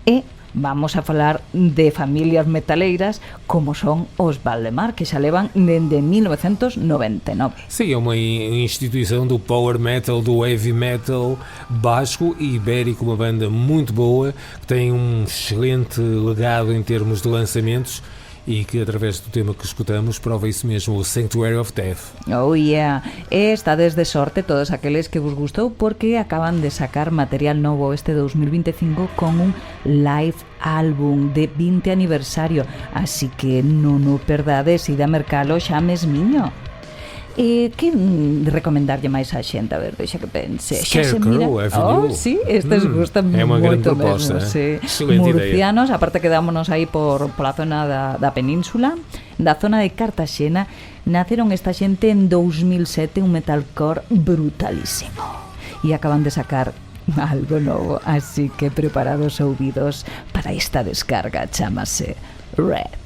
S1: E vamos a falar de familias metaleiras como son os Valdemar, que xa levan dende 1999.
S3: Sim, é uma instituição do power metal, do heavy metal basco e ibérico, uma banda muito boa, que tem um excelente legado em termos de lançamentos e que através do tema que escutamos prova isso mesmo, o Sanctuary of Death.
S1: Oh yeah, e estades de sorte todos aqueles que vos gustou porque acaban de sacar material novo este 2025 con un live álbum de 20 aniversario, así que non o perdades, ide a mercalo xa mesmiño. E que recomendarlle máis á xente? A ver, deixa que pense.
S3: Scarecrow,
S1: oh, sí, estes gustan
S3: é unha gran
S1: moito
S3: proposta,
S1: mesmo, sí.
S3: Murcianos,
S1: Murcianos, aparte quedámonos aí pola zona da península, da zona de Cartaxena, naceron esta xente en 2007, un metalcore brutalísimo. E acaban de sacar algo novo, así que preparados ouvidos para esta descarga, chámase Red.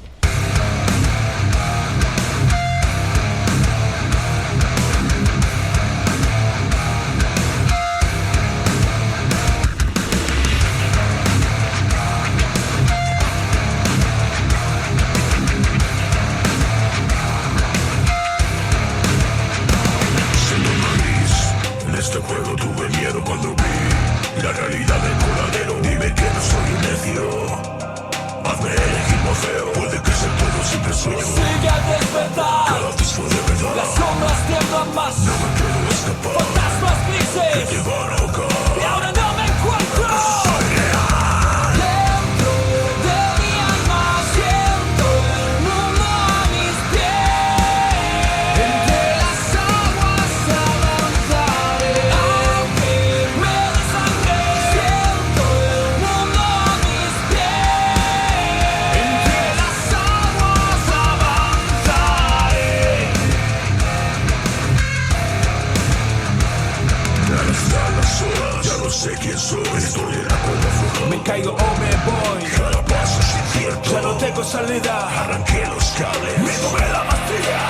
S2: Me caigo o me voy, cada paso es incierto, ya no tengo salida, arranqué los cables, me tomé la pastilla.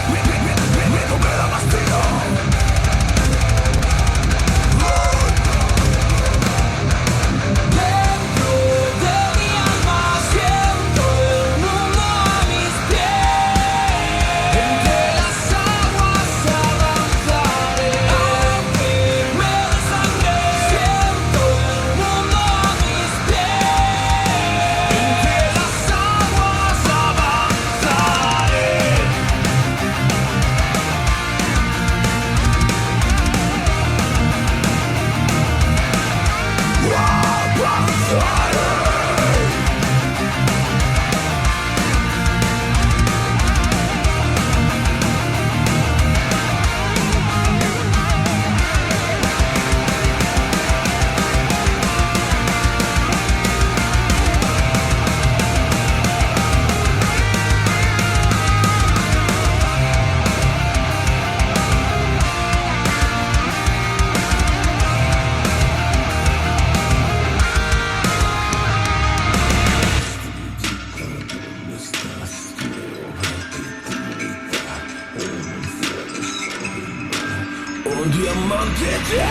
S2: Me tomé la pastilla. Dentro de mi alma siento el mundo a mis pies, entre las aguas avanzaré. Un diamante de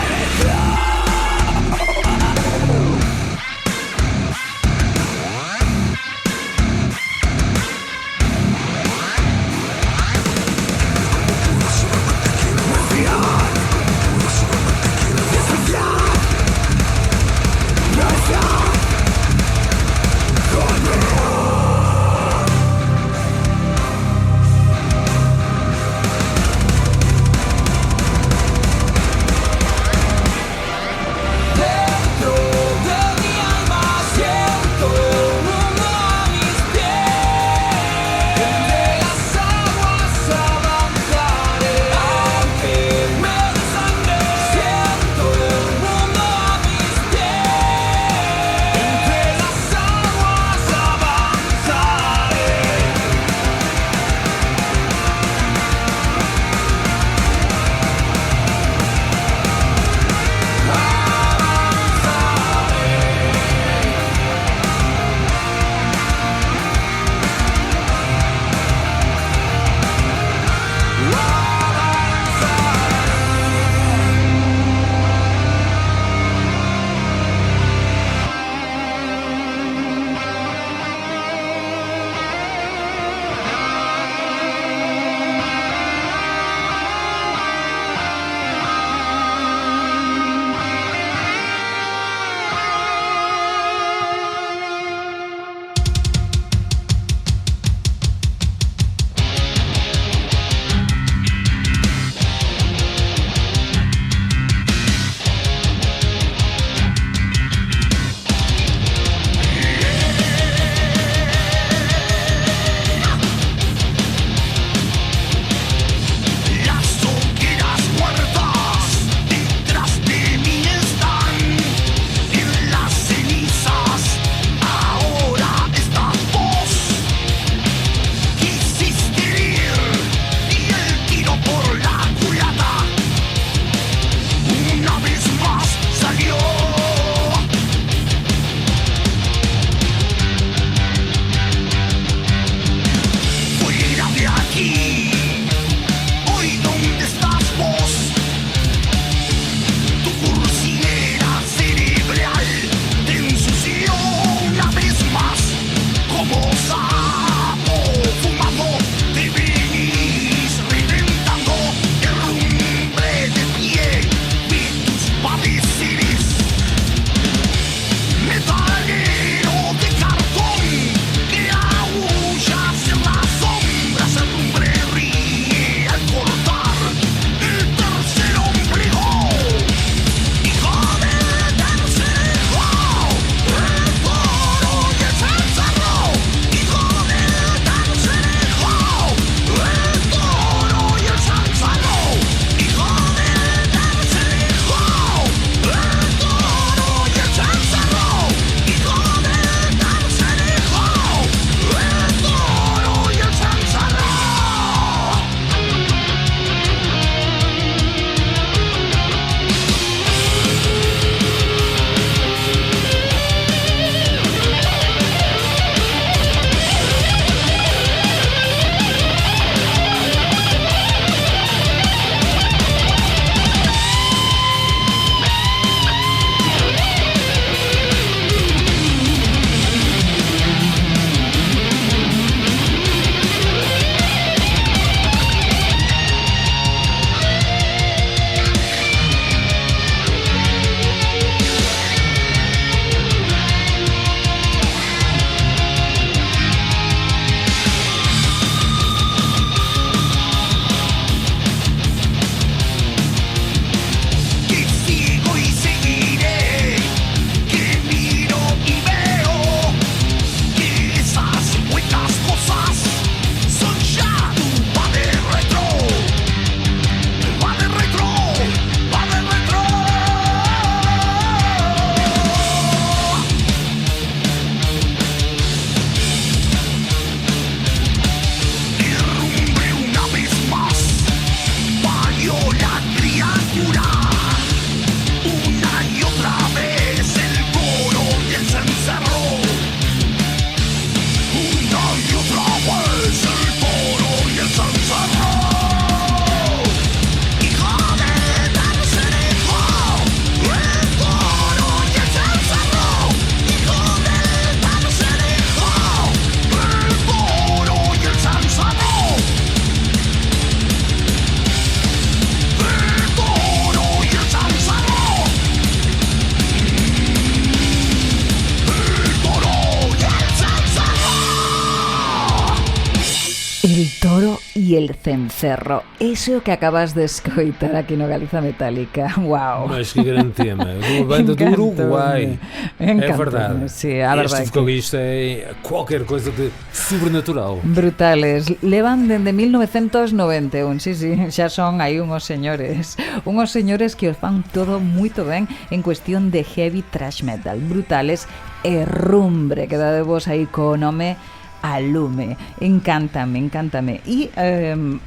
S1: Toro e el cencerro. Eso que acabas de escoitar aquí no Galiza Metálica. Wow.
S3: Mas que grande tema. De uma banda do Uruguai. É verdade.
S1: Sí, a verdade.
S3: Este vocalista é qualquer coisa de sobrenatural.
S1: Brutales. Levan dende 1991. Sí, xa son aí unhos señores. Unhos señores que os fan todo moito ben en cuestión de heavy thrash metal. Brutales e rumbre. Quedadevos aí co nome a lume. Encántame. E,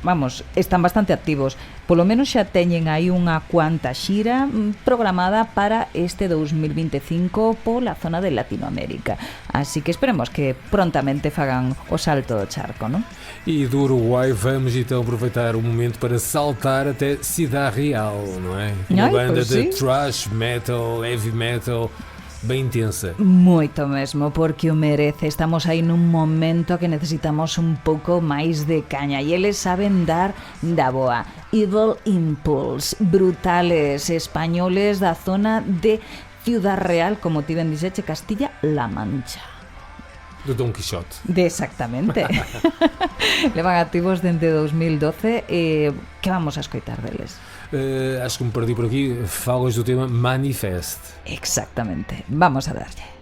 S1: vamos, están bastante activos. Polo menos xa teñen aí unha cuanta xira programada para este 2025 pola zona de Latinoamérica. Así que esperemos que prontamente fagan o salto do charco, non?
S3: E do Uruguai vamos então aproveitar o momento para saltar até Cidade Real, não é? Uma banda de thrash metal, heavy metal bem intensa.
S1: Moito mesmo, porque o merece. Estamos aí nun momento que necesitamos un pouco máis de caña e eles saben dar da boa. Evil Impulse, brutales españoles da zona de Ciudad Real, como ti ben dixeche, Castilla-La Mancha.
S3: Do Don Quixote.
S1: Exactamente. Levan activos dende 2012 e que vamos a escoitar deles?
S3: Acho que me perdi por aqui. Falas do tema Manifest.
S1: Exactamente. Vamos a darlle.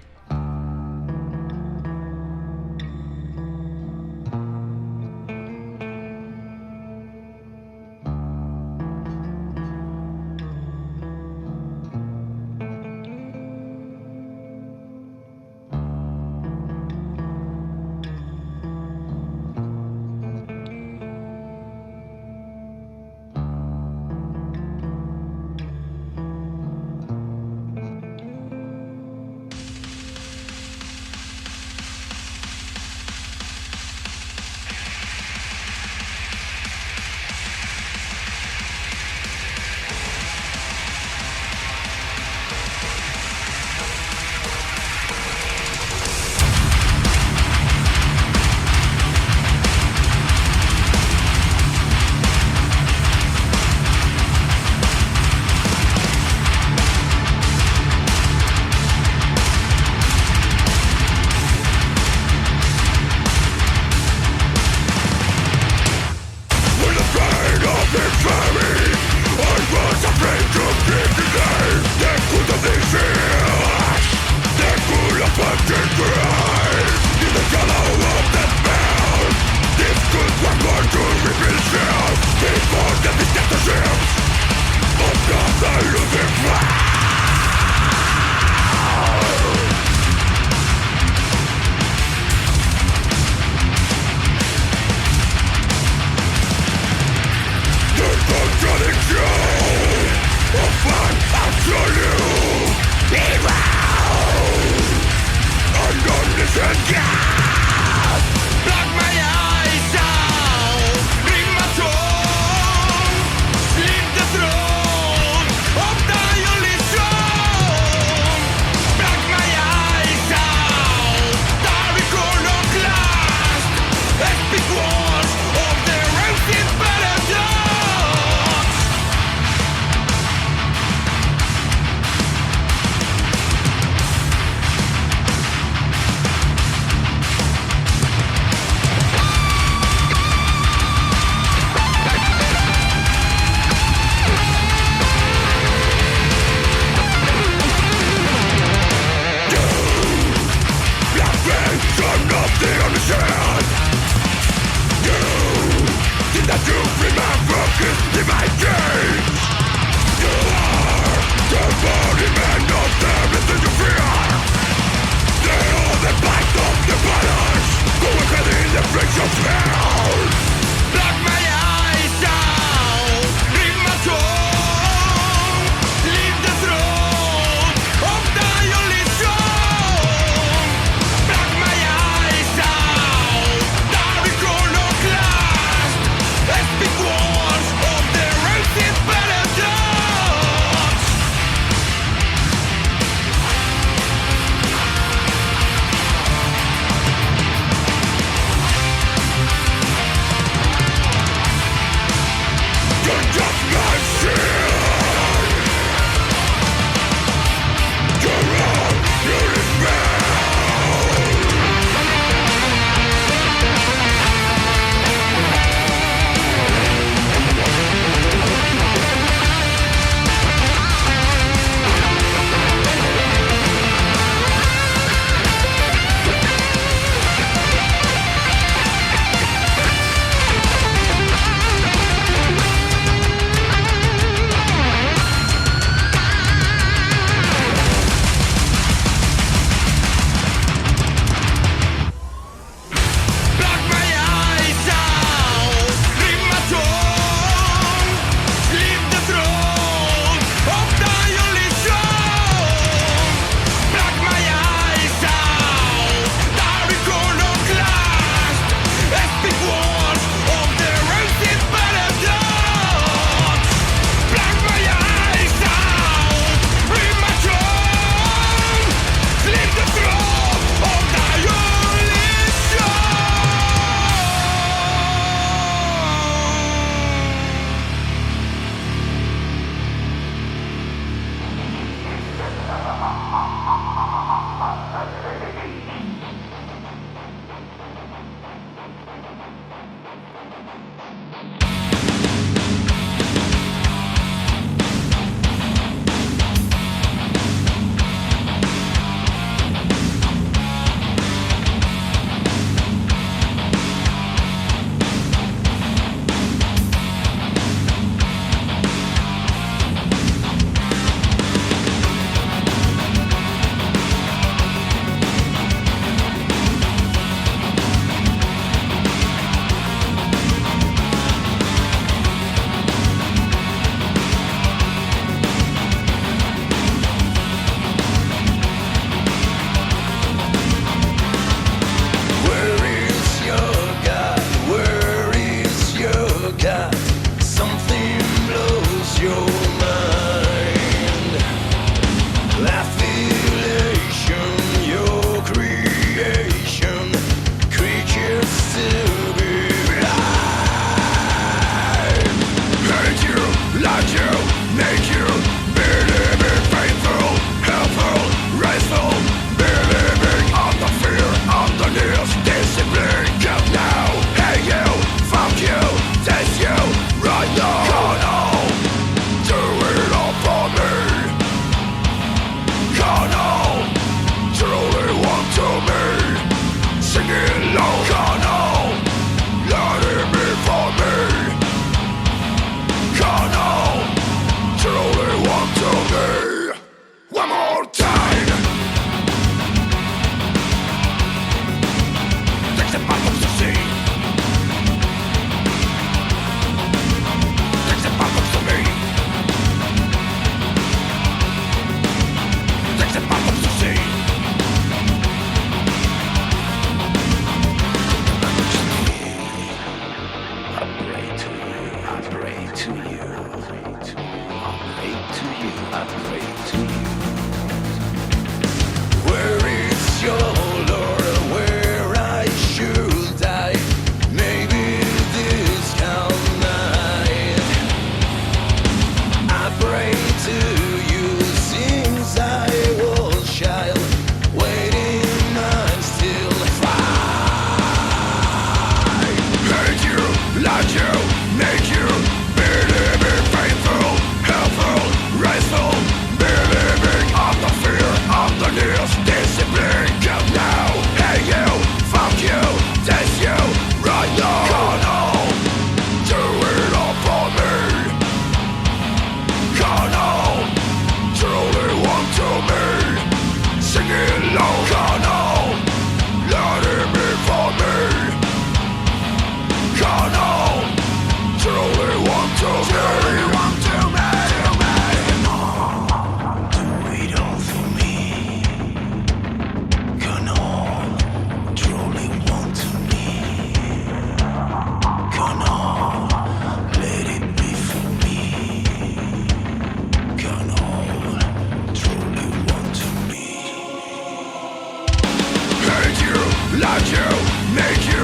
S2: like you, make you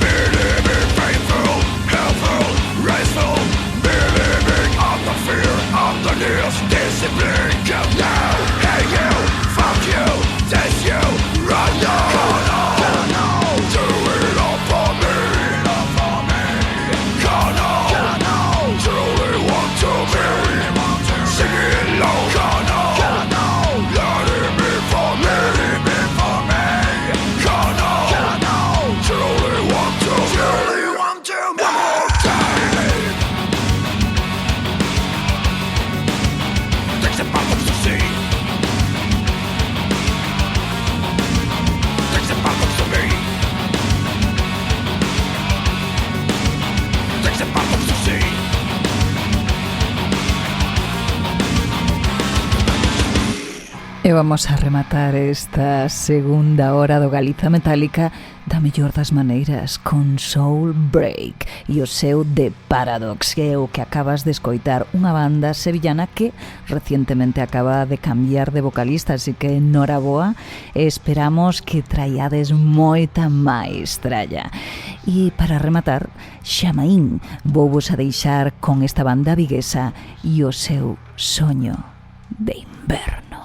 S2: believing faithful, helpful, restful, believing of the fear of the news, discipline, come now, hey you, fuck you, test you, run now, do it all for me, truly want to be, sing it loud, let it be for me, truly want to one more time. Takes a battle to see, takes a battle to me, takes a battle to see.
S1: E vamos a rematar esta segunda hora do Galiza Metálica da mellor das maneiras, con Soul Break e o seu The Paradox, que é o que acabas de escoitar, unha banda sevillana que recientemente acaba de cambiar de vocalista, así que noraboa, e esperamos que traiades moita máis tralla. E para rematar, Xamaín, vouvos a deixar con esta banda viguesa e o seu Soño de Inverno.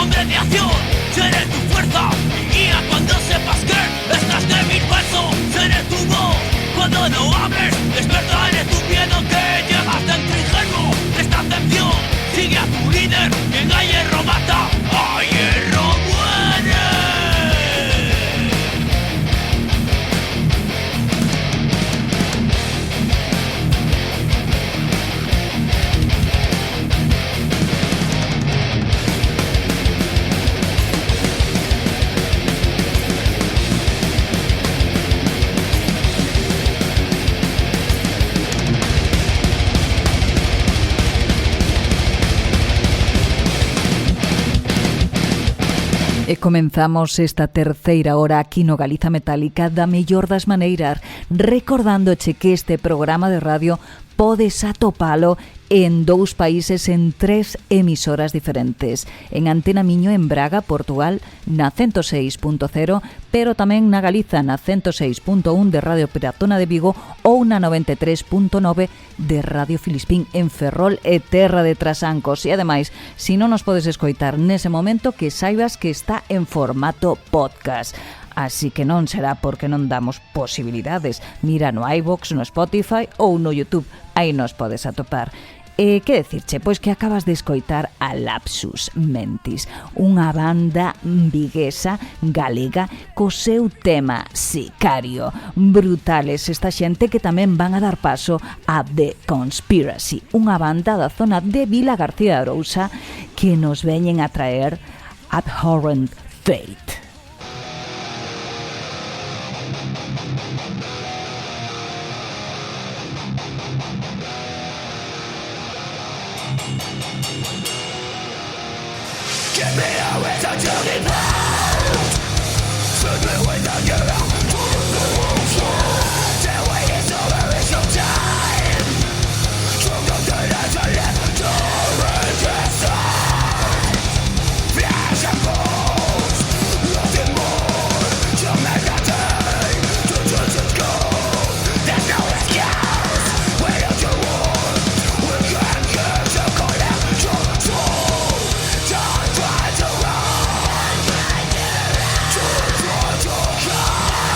S2: hombre de acción, seré tu fuerza, mi guía cuando sepas que estás de mi paso. Seré tu voz cuando no hables, despertaré tu miedo que llevas dentro ingenuo. Presta atención, sigue a tu líder, quien a hierro mata, a hierro muere.
S1: E comenzamos esta terceira hora aquí no Galiza Metálica da mellor das maneiras, recordándoche que este programa de radio podes atopalo en 2 países en 3 emisoras diferentes. En Antena Miño en Braga, Portugal, na 106.0, pero tamén na Galiza na 106.1 de Radio Piratona de Vigo ou na 93.9 de Radio Filispín en Ferrol e Terra de Trasancos. E ademais, se non nos podes escoitar nese momento, que saibas que está en formato podcast. Así que non será porque non damos posibilidades. Mira no iVoox, no Spotify ou no YouTube. Aí nos podes atopar. Que decirche? Pois que acabas de escoitar a Lapsus Mentis, unha banda viguesa, galega, co seu tema Sicario. Brutales esta xente que tamén van a dar paso a The Conspiracy, unha banda da zona de Vila García de Arousa que nos veñen a traer Abhorrent Fate.
S2: Give me a reason to live out. Fill me with anger. The wait is over, it's no time. Drunk on the night I left to regresar. Flash and balls, nothing more. To make a day, to choose its goal. There's no excuse, we don't do war. We can't get to collect your soul. Don't try to run, to try to hide.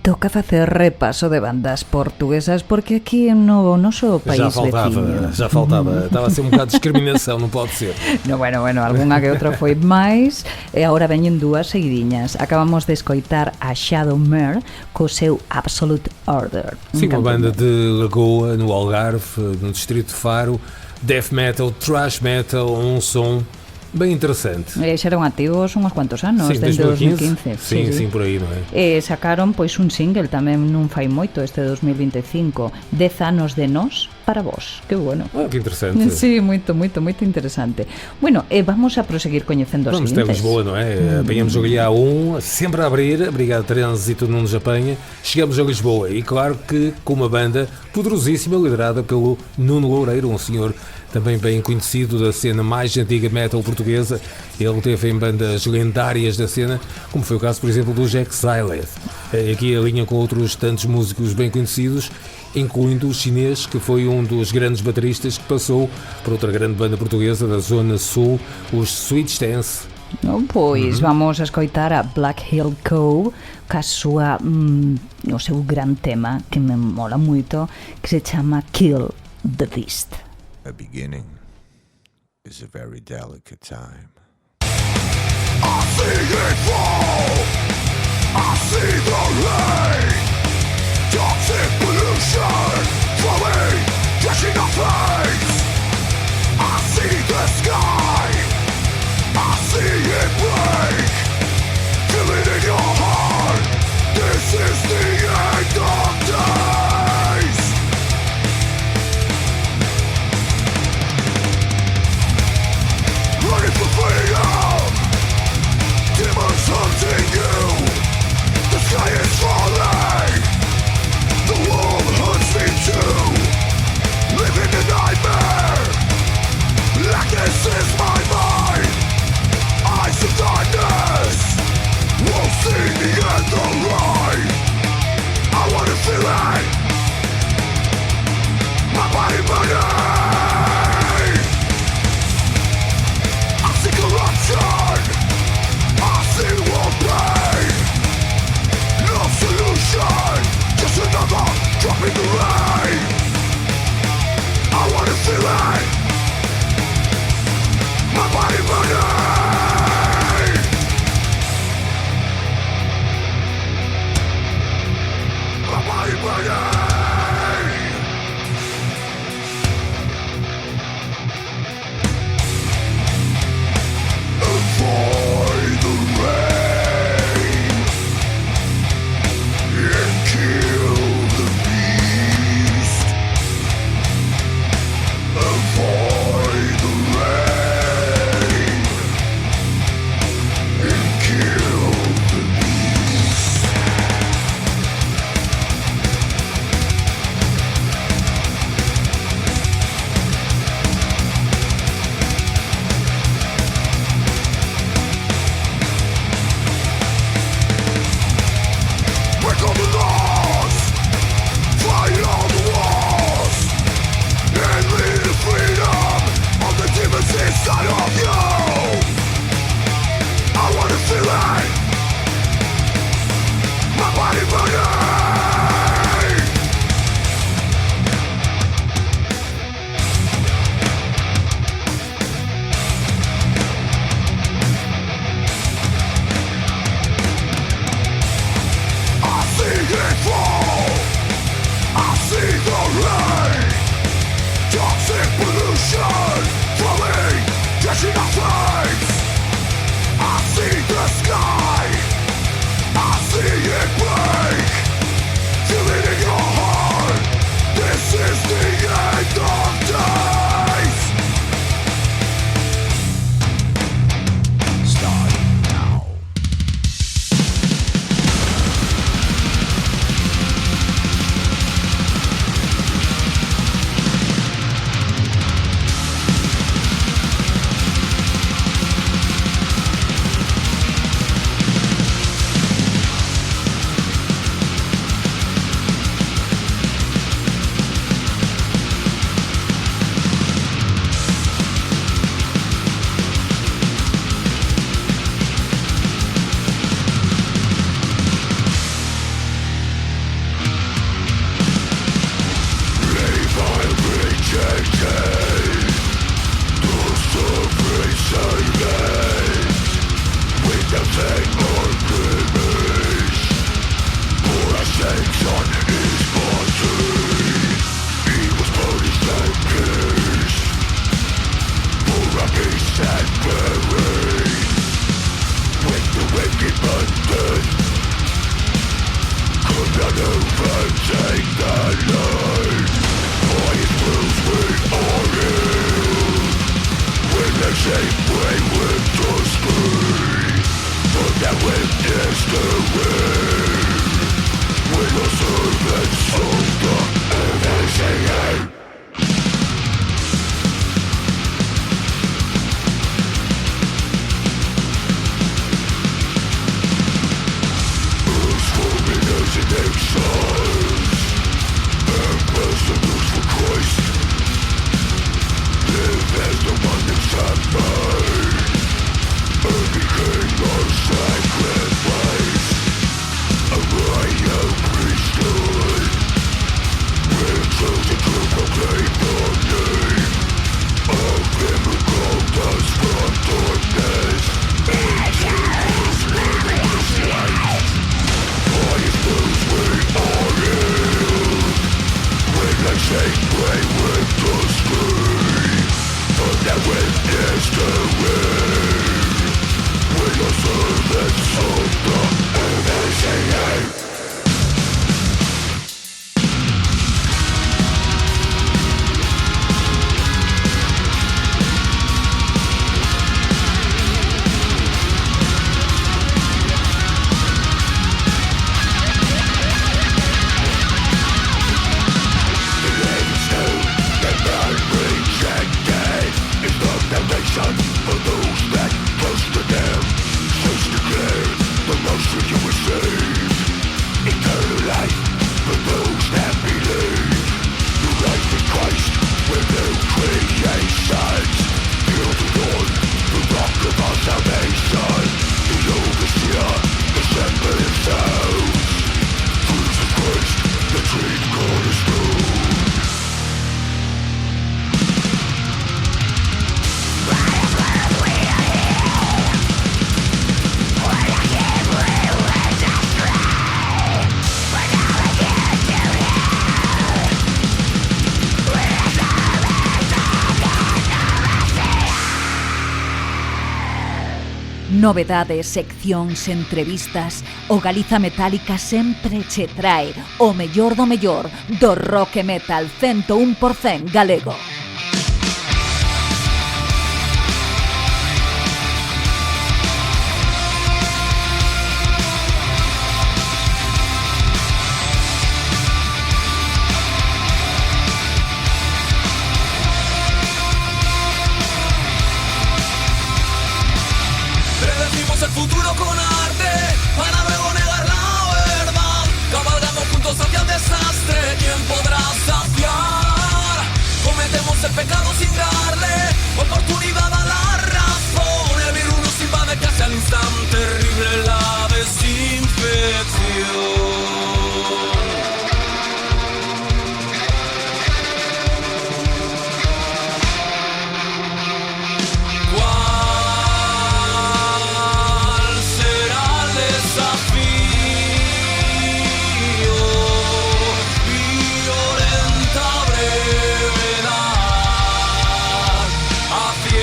S1: toca facer repaso de bandas portuguesas porque aquí no noso país veciño.
S3: Já faltava. Estava a ser um bocado de discriminação, não pode ser.
S1: No, bueno, algunha que outra foi máis e agora veñen dúas seguidiñas. Acabamos de escoitar a Shadow Mare co seu Absolute Order.
S3: Sim, uma banda de Lagoa, no Algarve, no distrito de Faro, death metal, thrash metal, um som bem interessante.
S1: Xa eran activos uns cuantos anos,
S3: Sim,
S1: desde
S3: 2015.
S1: 2015.
S3: Sim, por aí, non
S1: E
S3: é?
S1: sacaron pois un single tamén non fai moito, este 2025, 10 anos de nós para vos. Que bueno.
S3: Que interessante.
S1: Sí, moito interesante. Bueno, vamos a proseguir coñecendo os
S3: Vamos até
S1: seguintes.
S3: Lisboa, não é? Apanhamos o GA1, sempre a abrir, obrigado Trânsito, não nos apanha. Chegamos a Lisboa e claro que com uma banda poderosíssima liderada pelo Nuno Loureiro, um senhor também bem conhecido da cena mais antiga metal portuguesa. Ele teve em bandas lendárias da cena, como foi o caso, por exemplo, do Jack Silent. Aqui a linha com outros tantos músicos bem conhecidos, incluindo o chinês, que foi um dos grandes bateristas que passou por outra grande banda portuguesa da Zona Sul, os Sweet Stance.
S1: Pois vamos a escoitar a Black Hill Cove ca súa o seu gran tema que me mola moito, que se chama Kill the Beast.
S5: A beginning is a very delicate time.
S2: I see it fall, I see the rain, toxic pollution flowing, drenching our face. I see the sky, I see it break, feel it in your heart, this is the end of days. Running for freedom, demons hunting you. The sky is falling, the world hunts me too. Living a nightmare, blackness is my
S1: Novedades, seccións, entrevistas. O Galiza Metálica sempre che trae o mellor do rock e metal 101% galego.
S2: Predecimos el futuro con arte para luego negar la verdad. Cabalgamos juntos hacia el desastre. ¿Quién podrá saciar? Cometemos el pecado sin darle oportunidad a la razón. El virus nos invade casi al instante. Terrible la desinfección. Violenta brevedad hacia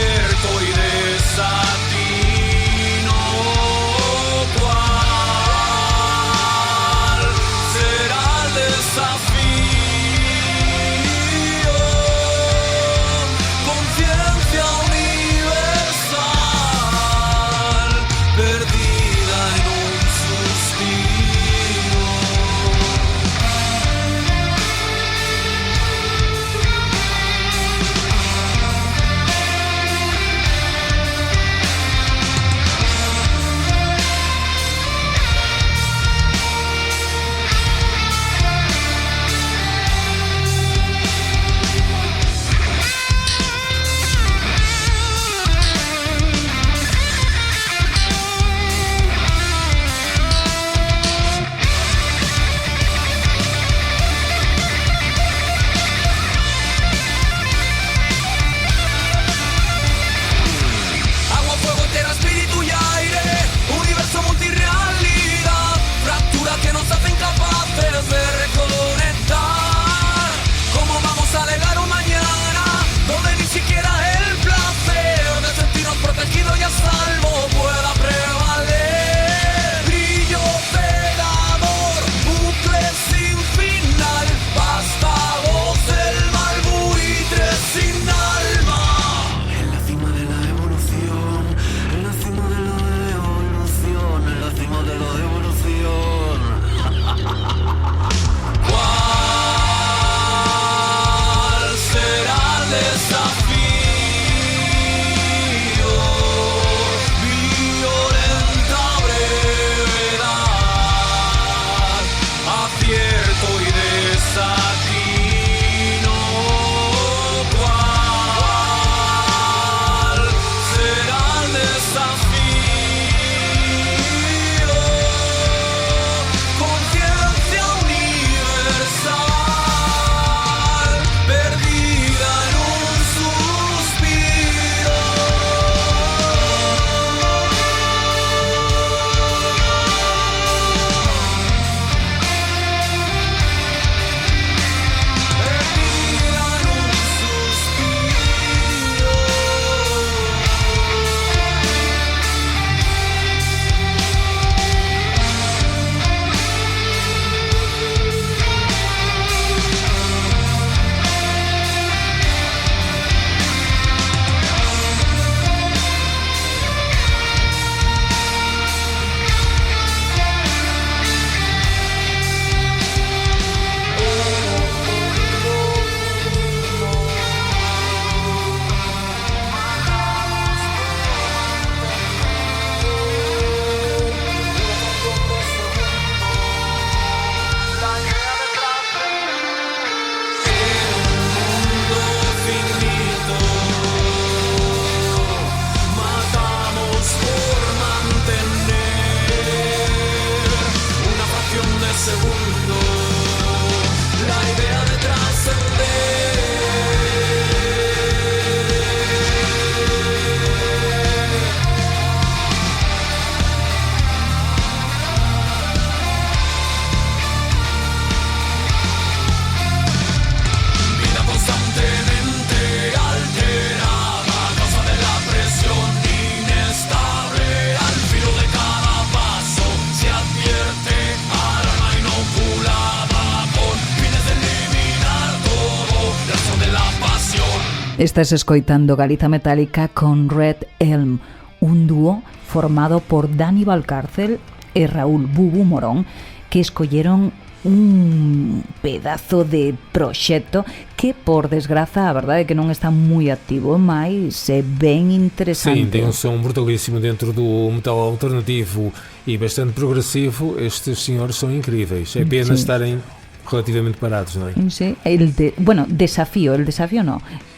S1: Estás escoitando Galiza Metálica con Red Elm, un dúo formado por Dani Valcárcel e Raúl Bubu Morón, que escolleron un pedazo de proxecto que, por desgraza, a verdade é que non está moi activo, mas é ben interesante.
S3: Sim, tem um som brutalíssimo dentro do metal alternativo e bastante progressivo. Estes senhores são incríveis. É pena estarem relativamente parados, non é?
S1: Sí,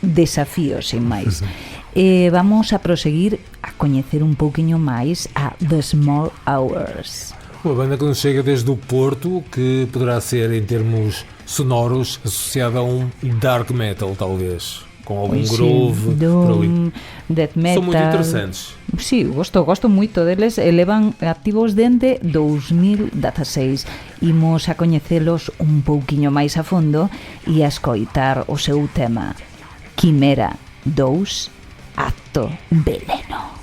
S1: desafío sin máis. Vamos a proseguir a coñecer un pouquiño máis a The Small Hours.
S3: Uma banda que nos chega desde o Porto, que poderá ser, em termos sonoros, associada a um dark metal, talvez, com algum groove, por ali.
S1: Death metal.
S3: São muito interessantes.
S1: Sí, gosto moito deles. Levan activos dende 2016. Imos a coñecelos un pouquiño máis a fondo e a escoitar o seu tema Quimera 2, Acto Veneno.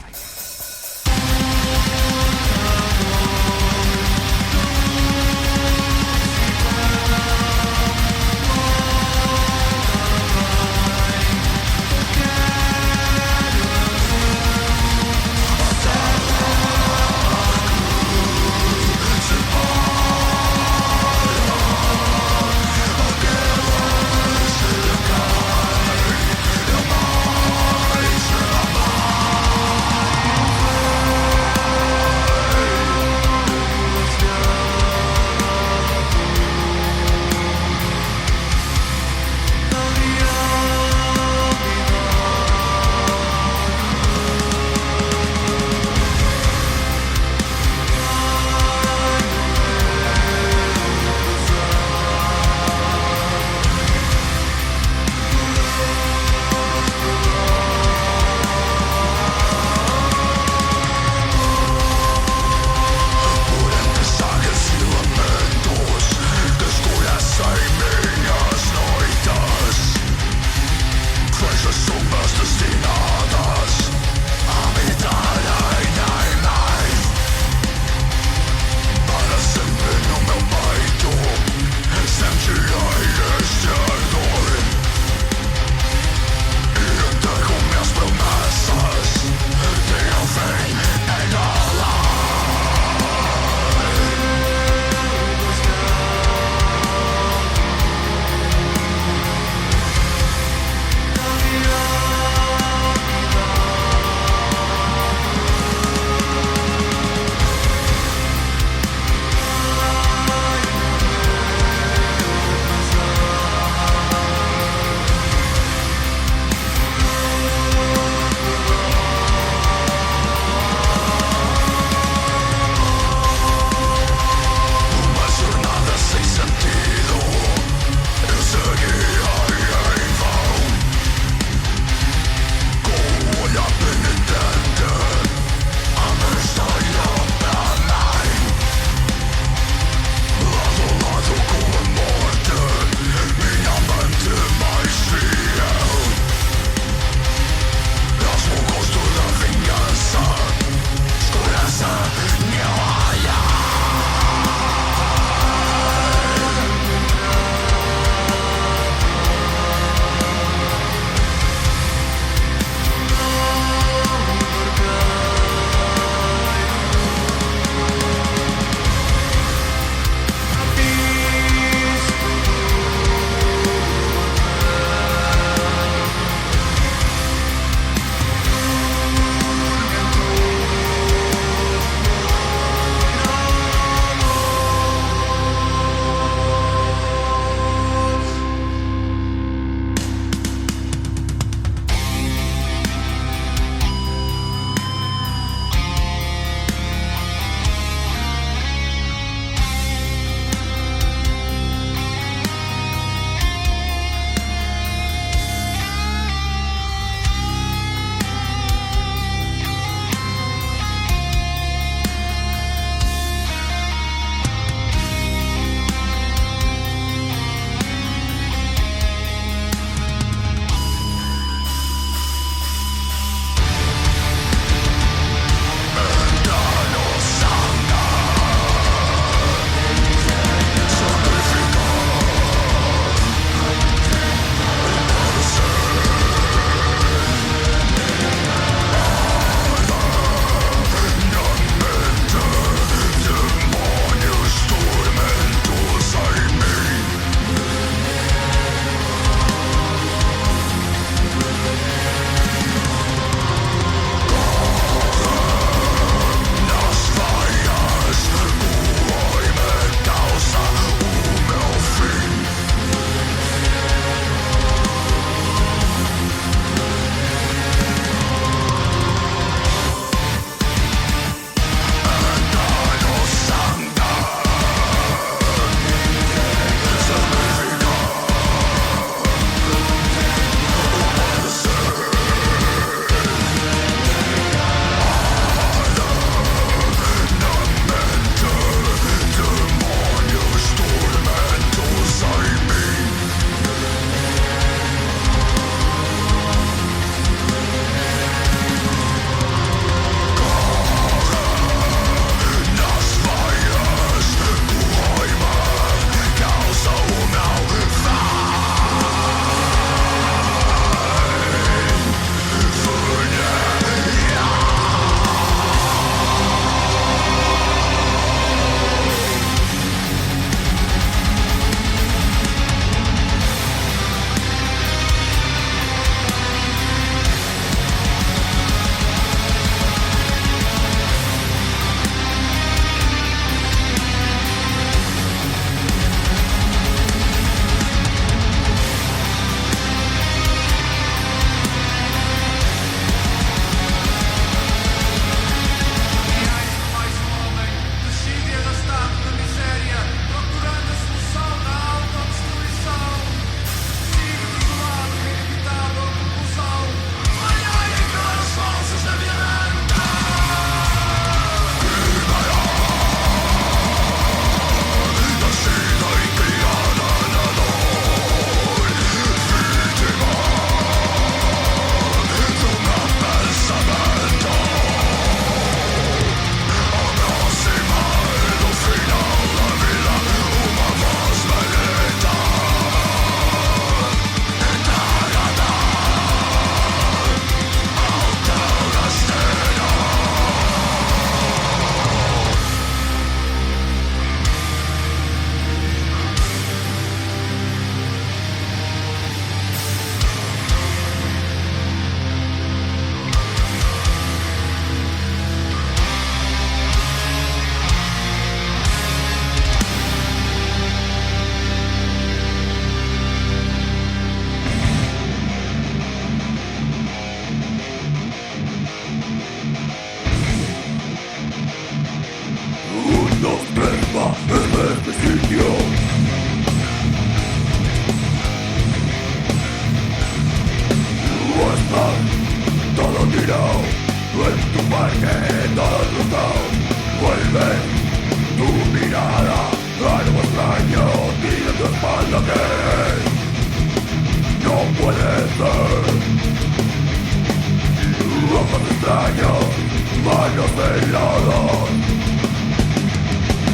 S2: manos heladas.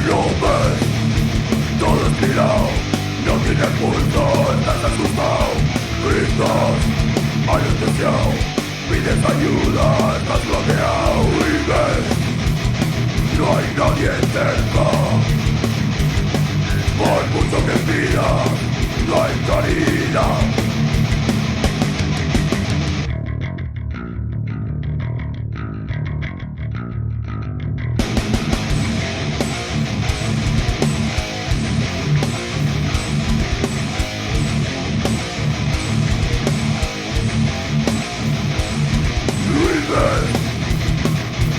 S2: Lo ves, todo estirado, no tienes pulso, estás asustado. Gritas, anestesiado, pides ayuda, estás bloqueado. Y ves, no hay nadie cerca. Por mucho que pidas, no hay caridad.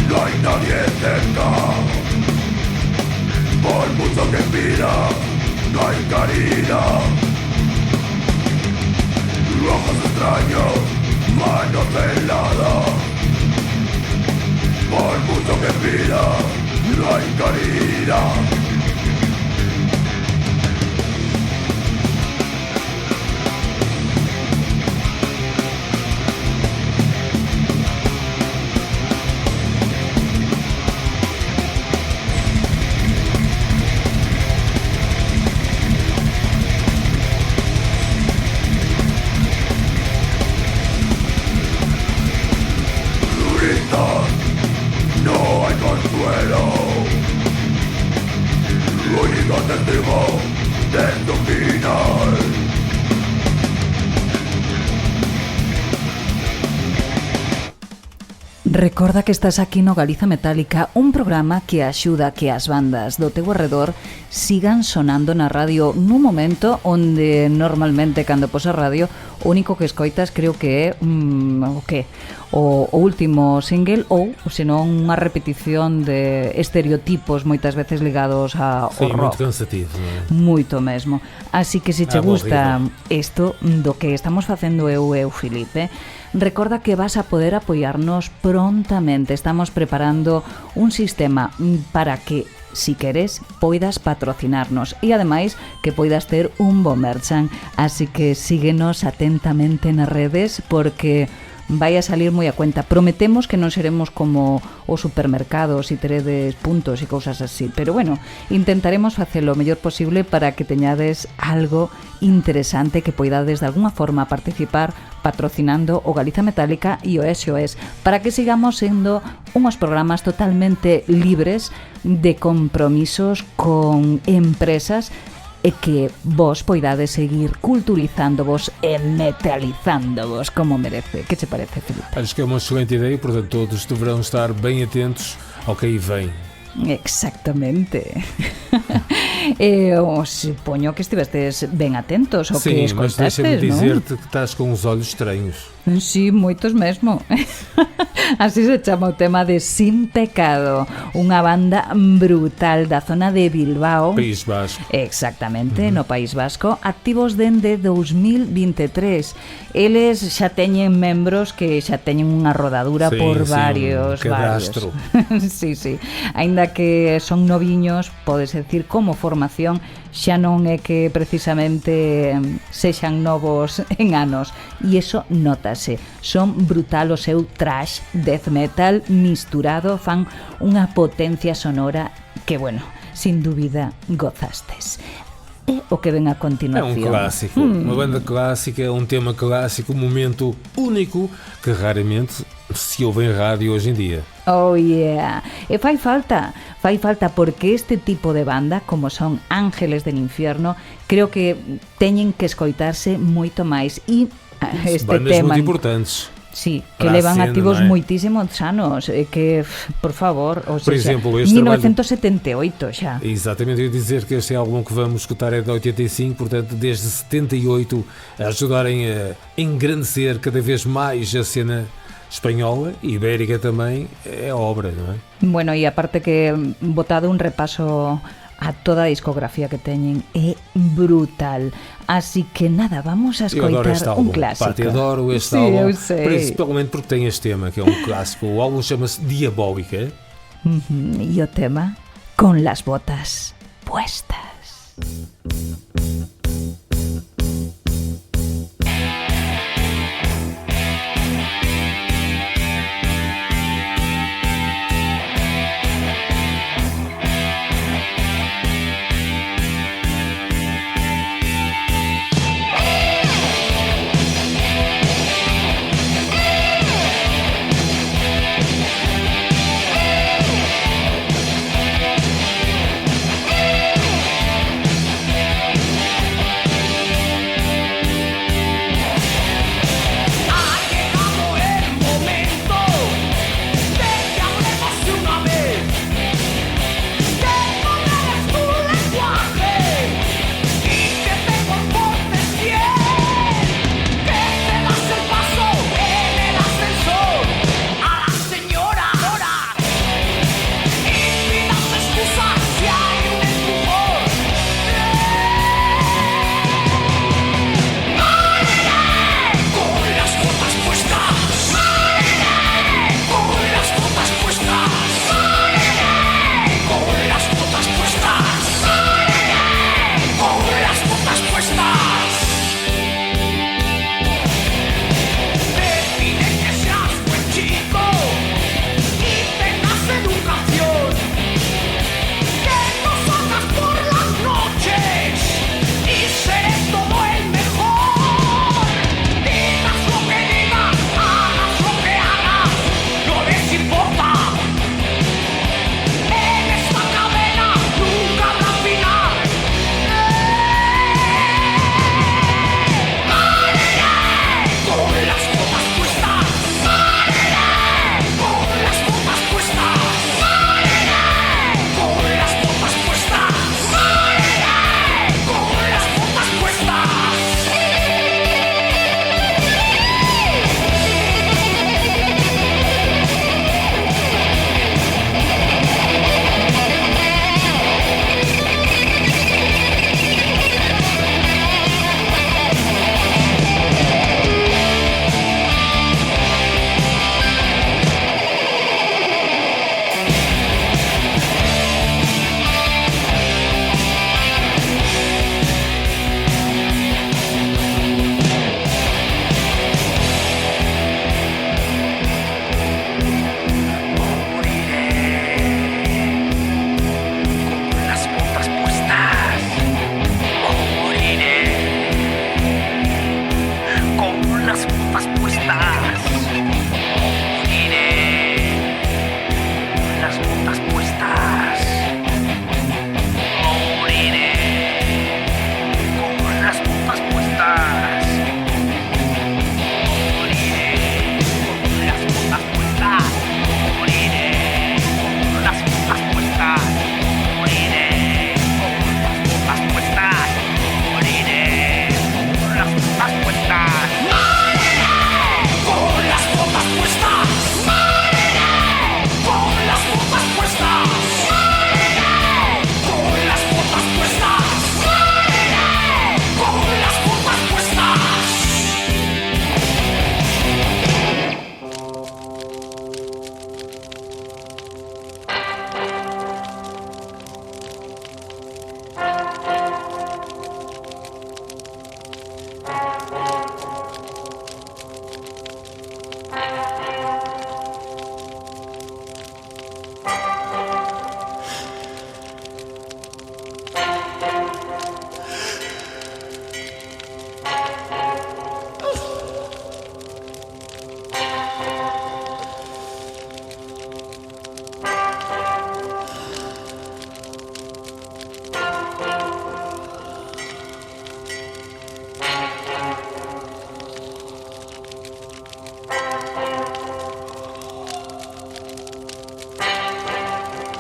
S2: No hay nadie cerca. Por mucho que pida, no hay caridad. Ojos extraños, manos heladas. Por mucho que pida, no hay caridad. No hay consuelo. Único testigo de tu final.
S1: Recorda que estás aquí no Galiza Metálica, un programa que axuda a que as bandas do teu arredor sigan sonando na radio nun momento onde normalmente cando pos a radio o único que escoitas creo que é o último single ou senón unha repetición de estereotipos moitas veces ligados ao rock.
S3: Muito cansativo, non é?
S1: Moito mesmo. Así que se che gusta isto do que estamos facendo eu e o Filipe, recorda que vas a poder apoiarnos prontamente. Estamos preparando un sistema para que, si queres, poidas patrocinarnos e ademais que poidas ter un bo merchan. Así que síguenos atentamente nas redes porque vai a salir moi a cuenta. Prometemos que non seremos como os supermercados e teredes puntos e cousas así, pero bueno, intentaremos facelo o mellor posible para que teñades algo interesante que poidades de alguna forma participar patrocinando o Galiza Metálica e o SOS, para que sigamos sendo unhos programas totalmente libres de compromisos con empresas e que vos poidades seguir culturizándovos e metalizándovos como merece. Que te parece, Filipe?
S3: Acho que é uma excelente ideia, portanto todos deverão estar bem atentos ao que aí vem.
S1: Exactamente. Supoño que estivestes ben atentos ao que
S3: Sim, mas
S1: escoltastes,
S3: deixa-me
S1: non?
S3: dizer-te que estás com os olhos estranhos.
S1: Sí, moitos mesmo. Así se chama o tema de Sin Pecado, unha banda brutal da zona de Bilbao.
S3: País Vasco.
S1: Exactamente, no País Vasco, activos dende 2023. Eles xa teñen membros que xa teñen unha rodadura por varios.
S3: Cadastro.
S1: Sí. Aínda que son noviños, podes decir, como formación, xa non é que precisamente sexan novos en anos, e iso notase. Son brutal o seu thrash death metal misturado, fan unha potencia sonora que, bueno, sin dúbida gozastes. É o que ven a
S3: É
S1: continuación.
S3: um clássico, uma banda clássica, um tema clássico, um momento único que raramente se ouve em rádio hoje em dia.
S1: Oh yeah, e fai falta porque este tipo de banda, como son Ángeles del Infierno, creo que teñen que escoitarse moito máis, e este
S3: Bandas
S1: tema
S3: muito importantes.
S1: Sí, que
S3: para a
S1: levan
S3: cena,
S1: activos
S3: non é?
S1: moitísimos anos, que, por favor, ou
S3: Por
S1: seja,
S3: exemplo, este
S1: 1978 xa.
S3: Exatamente, eu ia dizer que este álbum que vamos escutar é de 85, portanto desde 78 a ajudarem a engrandecer cada vez mais a cena espanhola e ibérica também, é obra, não é?
S1: Bueno, e aparte que botado un repaso a toda a discografía que teñen, é brutal. Así que nada, vamos a
S3: Eu adoro este
S1: escoitar
S3: álbum,
S1: un clásico.
S3: Pati, adoro este
S1: Sí,
S3: álbum,
S1: eu sei.
S3: principalmente porque tem este tema que é um clássico. O álbum chama-se Diabólica.
S1: E o tema, Con las botas puestas.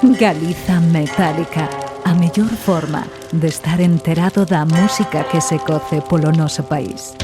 S1: Galiza Metálica, a mellor forma de estar enterado da música que se coce polo noso país.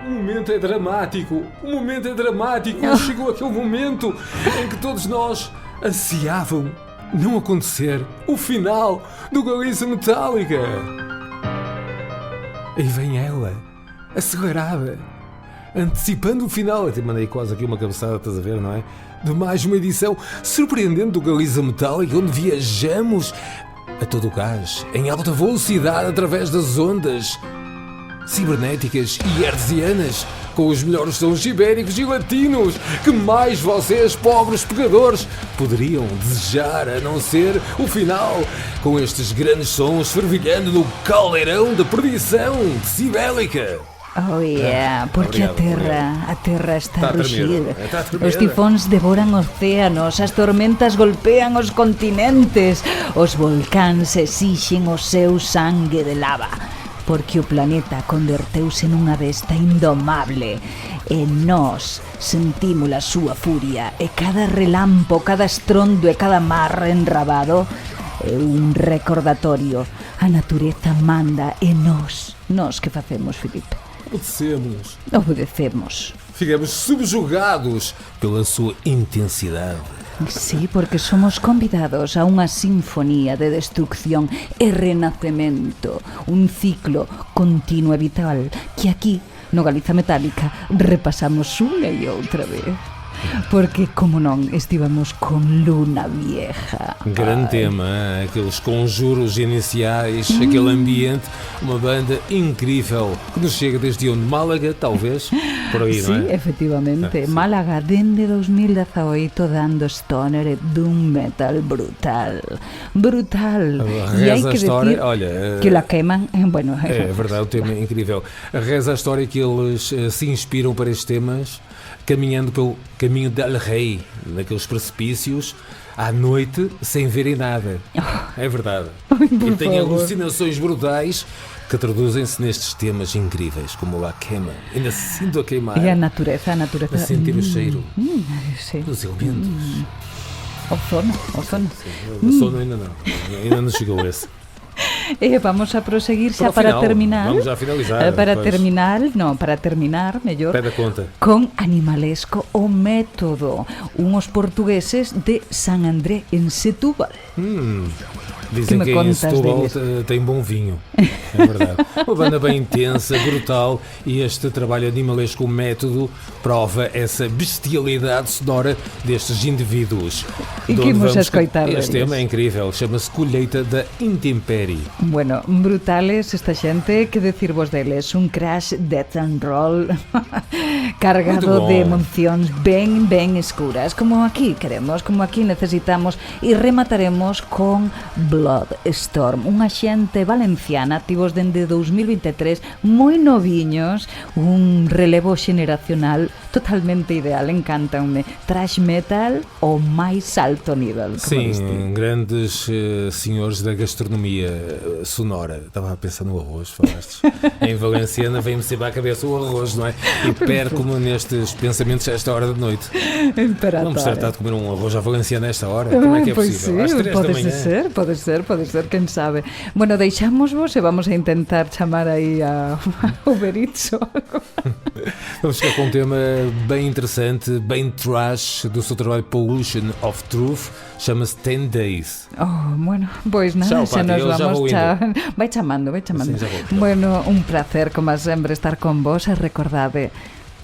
S3: O momento é dramático. O momento é dramático. Chegou aquele momento em que todos nós ansiavam não acontecer o final do Galiza Metálica. Aí vem ela, acelerada, antecipando o final. Até mandei quase aqui uma cabeçada, estás a ver, não é? De mais uma edição surpreendente do Galiza Metálica, onde viajamos a todo o gás, em alta velocidade, através das ondas cibernéticas e hertzianas, com os melhores sons ibéricos e latinos que mais vocês, pobres pegadores, poderiam desejar, a não ser o final, com estes grandes sons fervilhando no caldeirão da perdição decibélica.
S1: Oh yeah, porque
S3: Obrigado,
S1: a terra está a rugir.
S3: Está a tremer.
S1: Os tifóns devoran océanos, as tormentas golpean os continentes, os volcáns exixen o seu sangue de lava, porque o planeta converteuse nunha besta indomable e nós sentimos a súa furia, e cada relampo, cada estrondo e cada mar enrabado é un recordatorio. A natureza manda e nós que facemos, Filipe? Obedecemos.
S3: Ficamos subjugados pela sua intensidade.
S1: Sí, porque somos convidados a unha sinfonía de destrucción e renacemento, un ciclo continuo e vital que aquí, no Galiza Metálica, repasamos unha e outra vez. Porque, como non, estivamos con Luna Vieja.
S3: Grande tema, aqueles conjuros iniciais, aquele ambiente, uma banda incrível que nos chega desde onde? Málaga, talvez, por aí,
S1: Sí,
S3: não é?
S1: efectivamente,
S3: Sí.
S1: Málaga dende 2018 dando stoner dun metal brutal. Brutal. E hai
S3: Reza a
S1: que
S3: história,
S1: decir
S3: olha,
S1: que la queman, bueno,
S3: é verdade, o tema é incrível. Reza a história que eles se inspiram para estes temas caminhando pelo caminho del Rei, naqueles precipícios, à noite, sem verem nada. É verdade. E tem
S1: favor.
S3: alucinações brutais que traduzem-se nestes temas incríveis, como a queima. Ainda sinto a queimar,
S1: E a natureza.
S3: a sentir o cheiro
S1: Sí.
S3: dos elementos.
S1: Ozono.
S3: O sono ainda não chegou esse.
S1: Vamos a proseguir xa
S3: Para o
S1: para
S3: final,
S1: terminar.
S3: vamos já finalizar,
S1: Para
S3: pois.
S1: terminar, mellor.
S3: Pede a conta.
S1: Con Animalesco o Método, unhos portugueses de San André en Setúbal.
S3: Dizem
S1: me
S3: que em
S1: contas
S3: Setúbal
S1: deles?
S3: tem bom vinho. É verdade. Uma banda bem intensa, brutal, e este trabalho animalesco método prova essa bestialidade sonora destes indivíduos.
S1: E
S3: De
S1: que
S3: onde
S1: imos
S3: vamos-
S1: escoitar
S3: Este
S1: deles?
S3: tema é incrível, chama-se Colheita da Intempérie.
S1: Bueno, brutales esta xente, que decirvos deles, un crash death and roll cargado
S3: Muito bom.
S1: de emocións ben escuras, como aquí queremos, como aquí necesitamos, e remataremos con Bloodstorm, unha xente valenciana, activos dende 2023, moi noviños, un relevo xeneracional totalmente ideal, encántanme, thrash metal ao máis alto nivel, como diste.
S3: Sim, grandes senhores da gastronomia sonora. Estava a pensar no arroz, falaste. Em valenciana vem-me sempre à cabeça o arroz, não é? E perco-me nestes pensamentos a esta hora da noite. Não me tratar de comer um arroz à valenciana a esta hora? Como é que é
S1: Pois
S3: possível? Às
S1: sí,
S3: 3 da manhã?
S1: pode ser, quen sabe. Bueno, deixámosvos e vamos a intentar chamar aí a Uber Eats ou algo.
S3: Vamos ficar com um tema bem interessante, bem trash, do seu trabalho Pollution of Truth, chama-se 10 Days.
S1: Oh, bueno, pois nada,
S3: Chao,
S1: xa
S3: Pati,
S1: nos
S3: eu já
S1: vamos
S3: vou
S1: chao. Vai chamando.
S3: Sim, já vou.
S1: Bueno, un placer, como sempre, estar con vos e recordade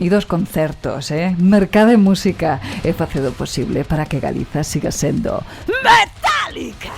S1: e dos concertos, mercade música e facedo posible para que Galiza siga sendo metálica.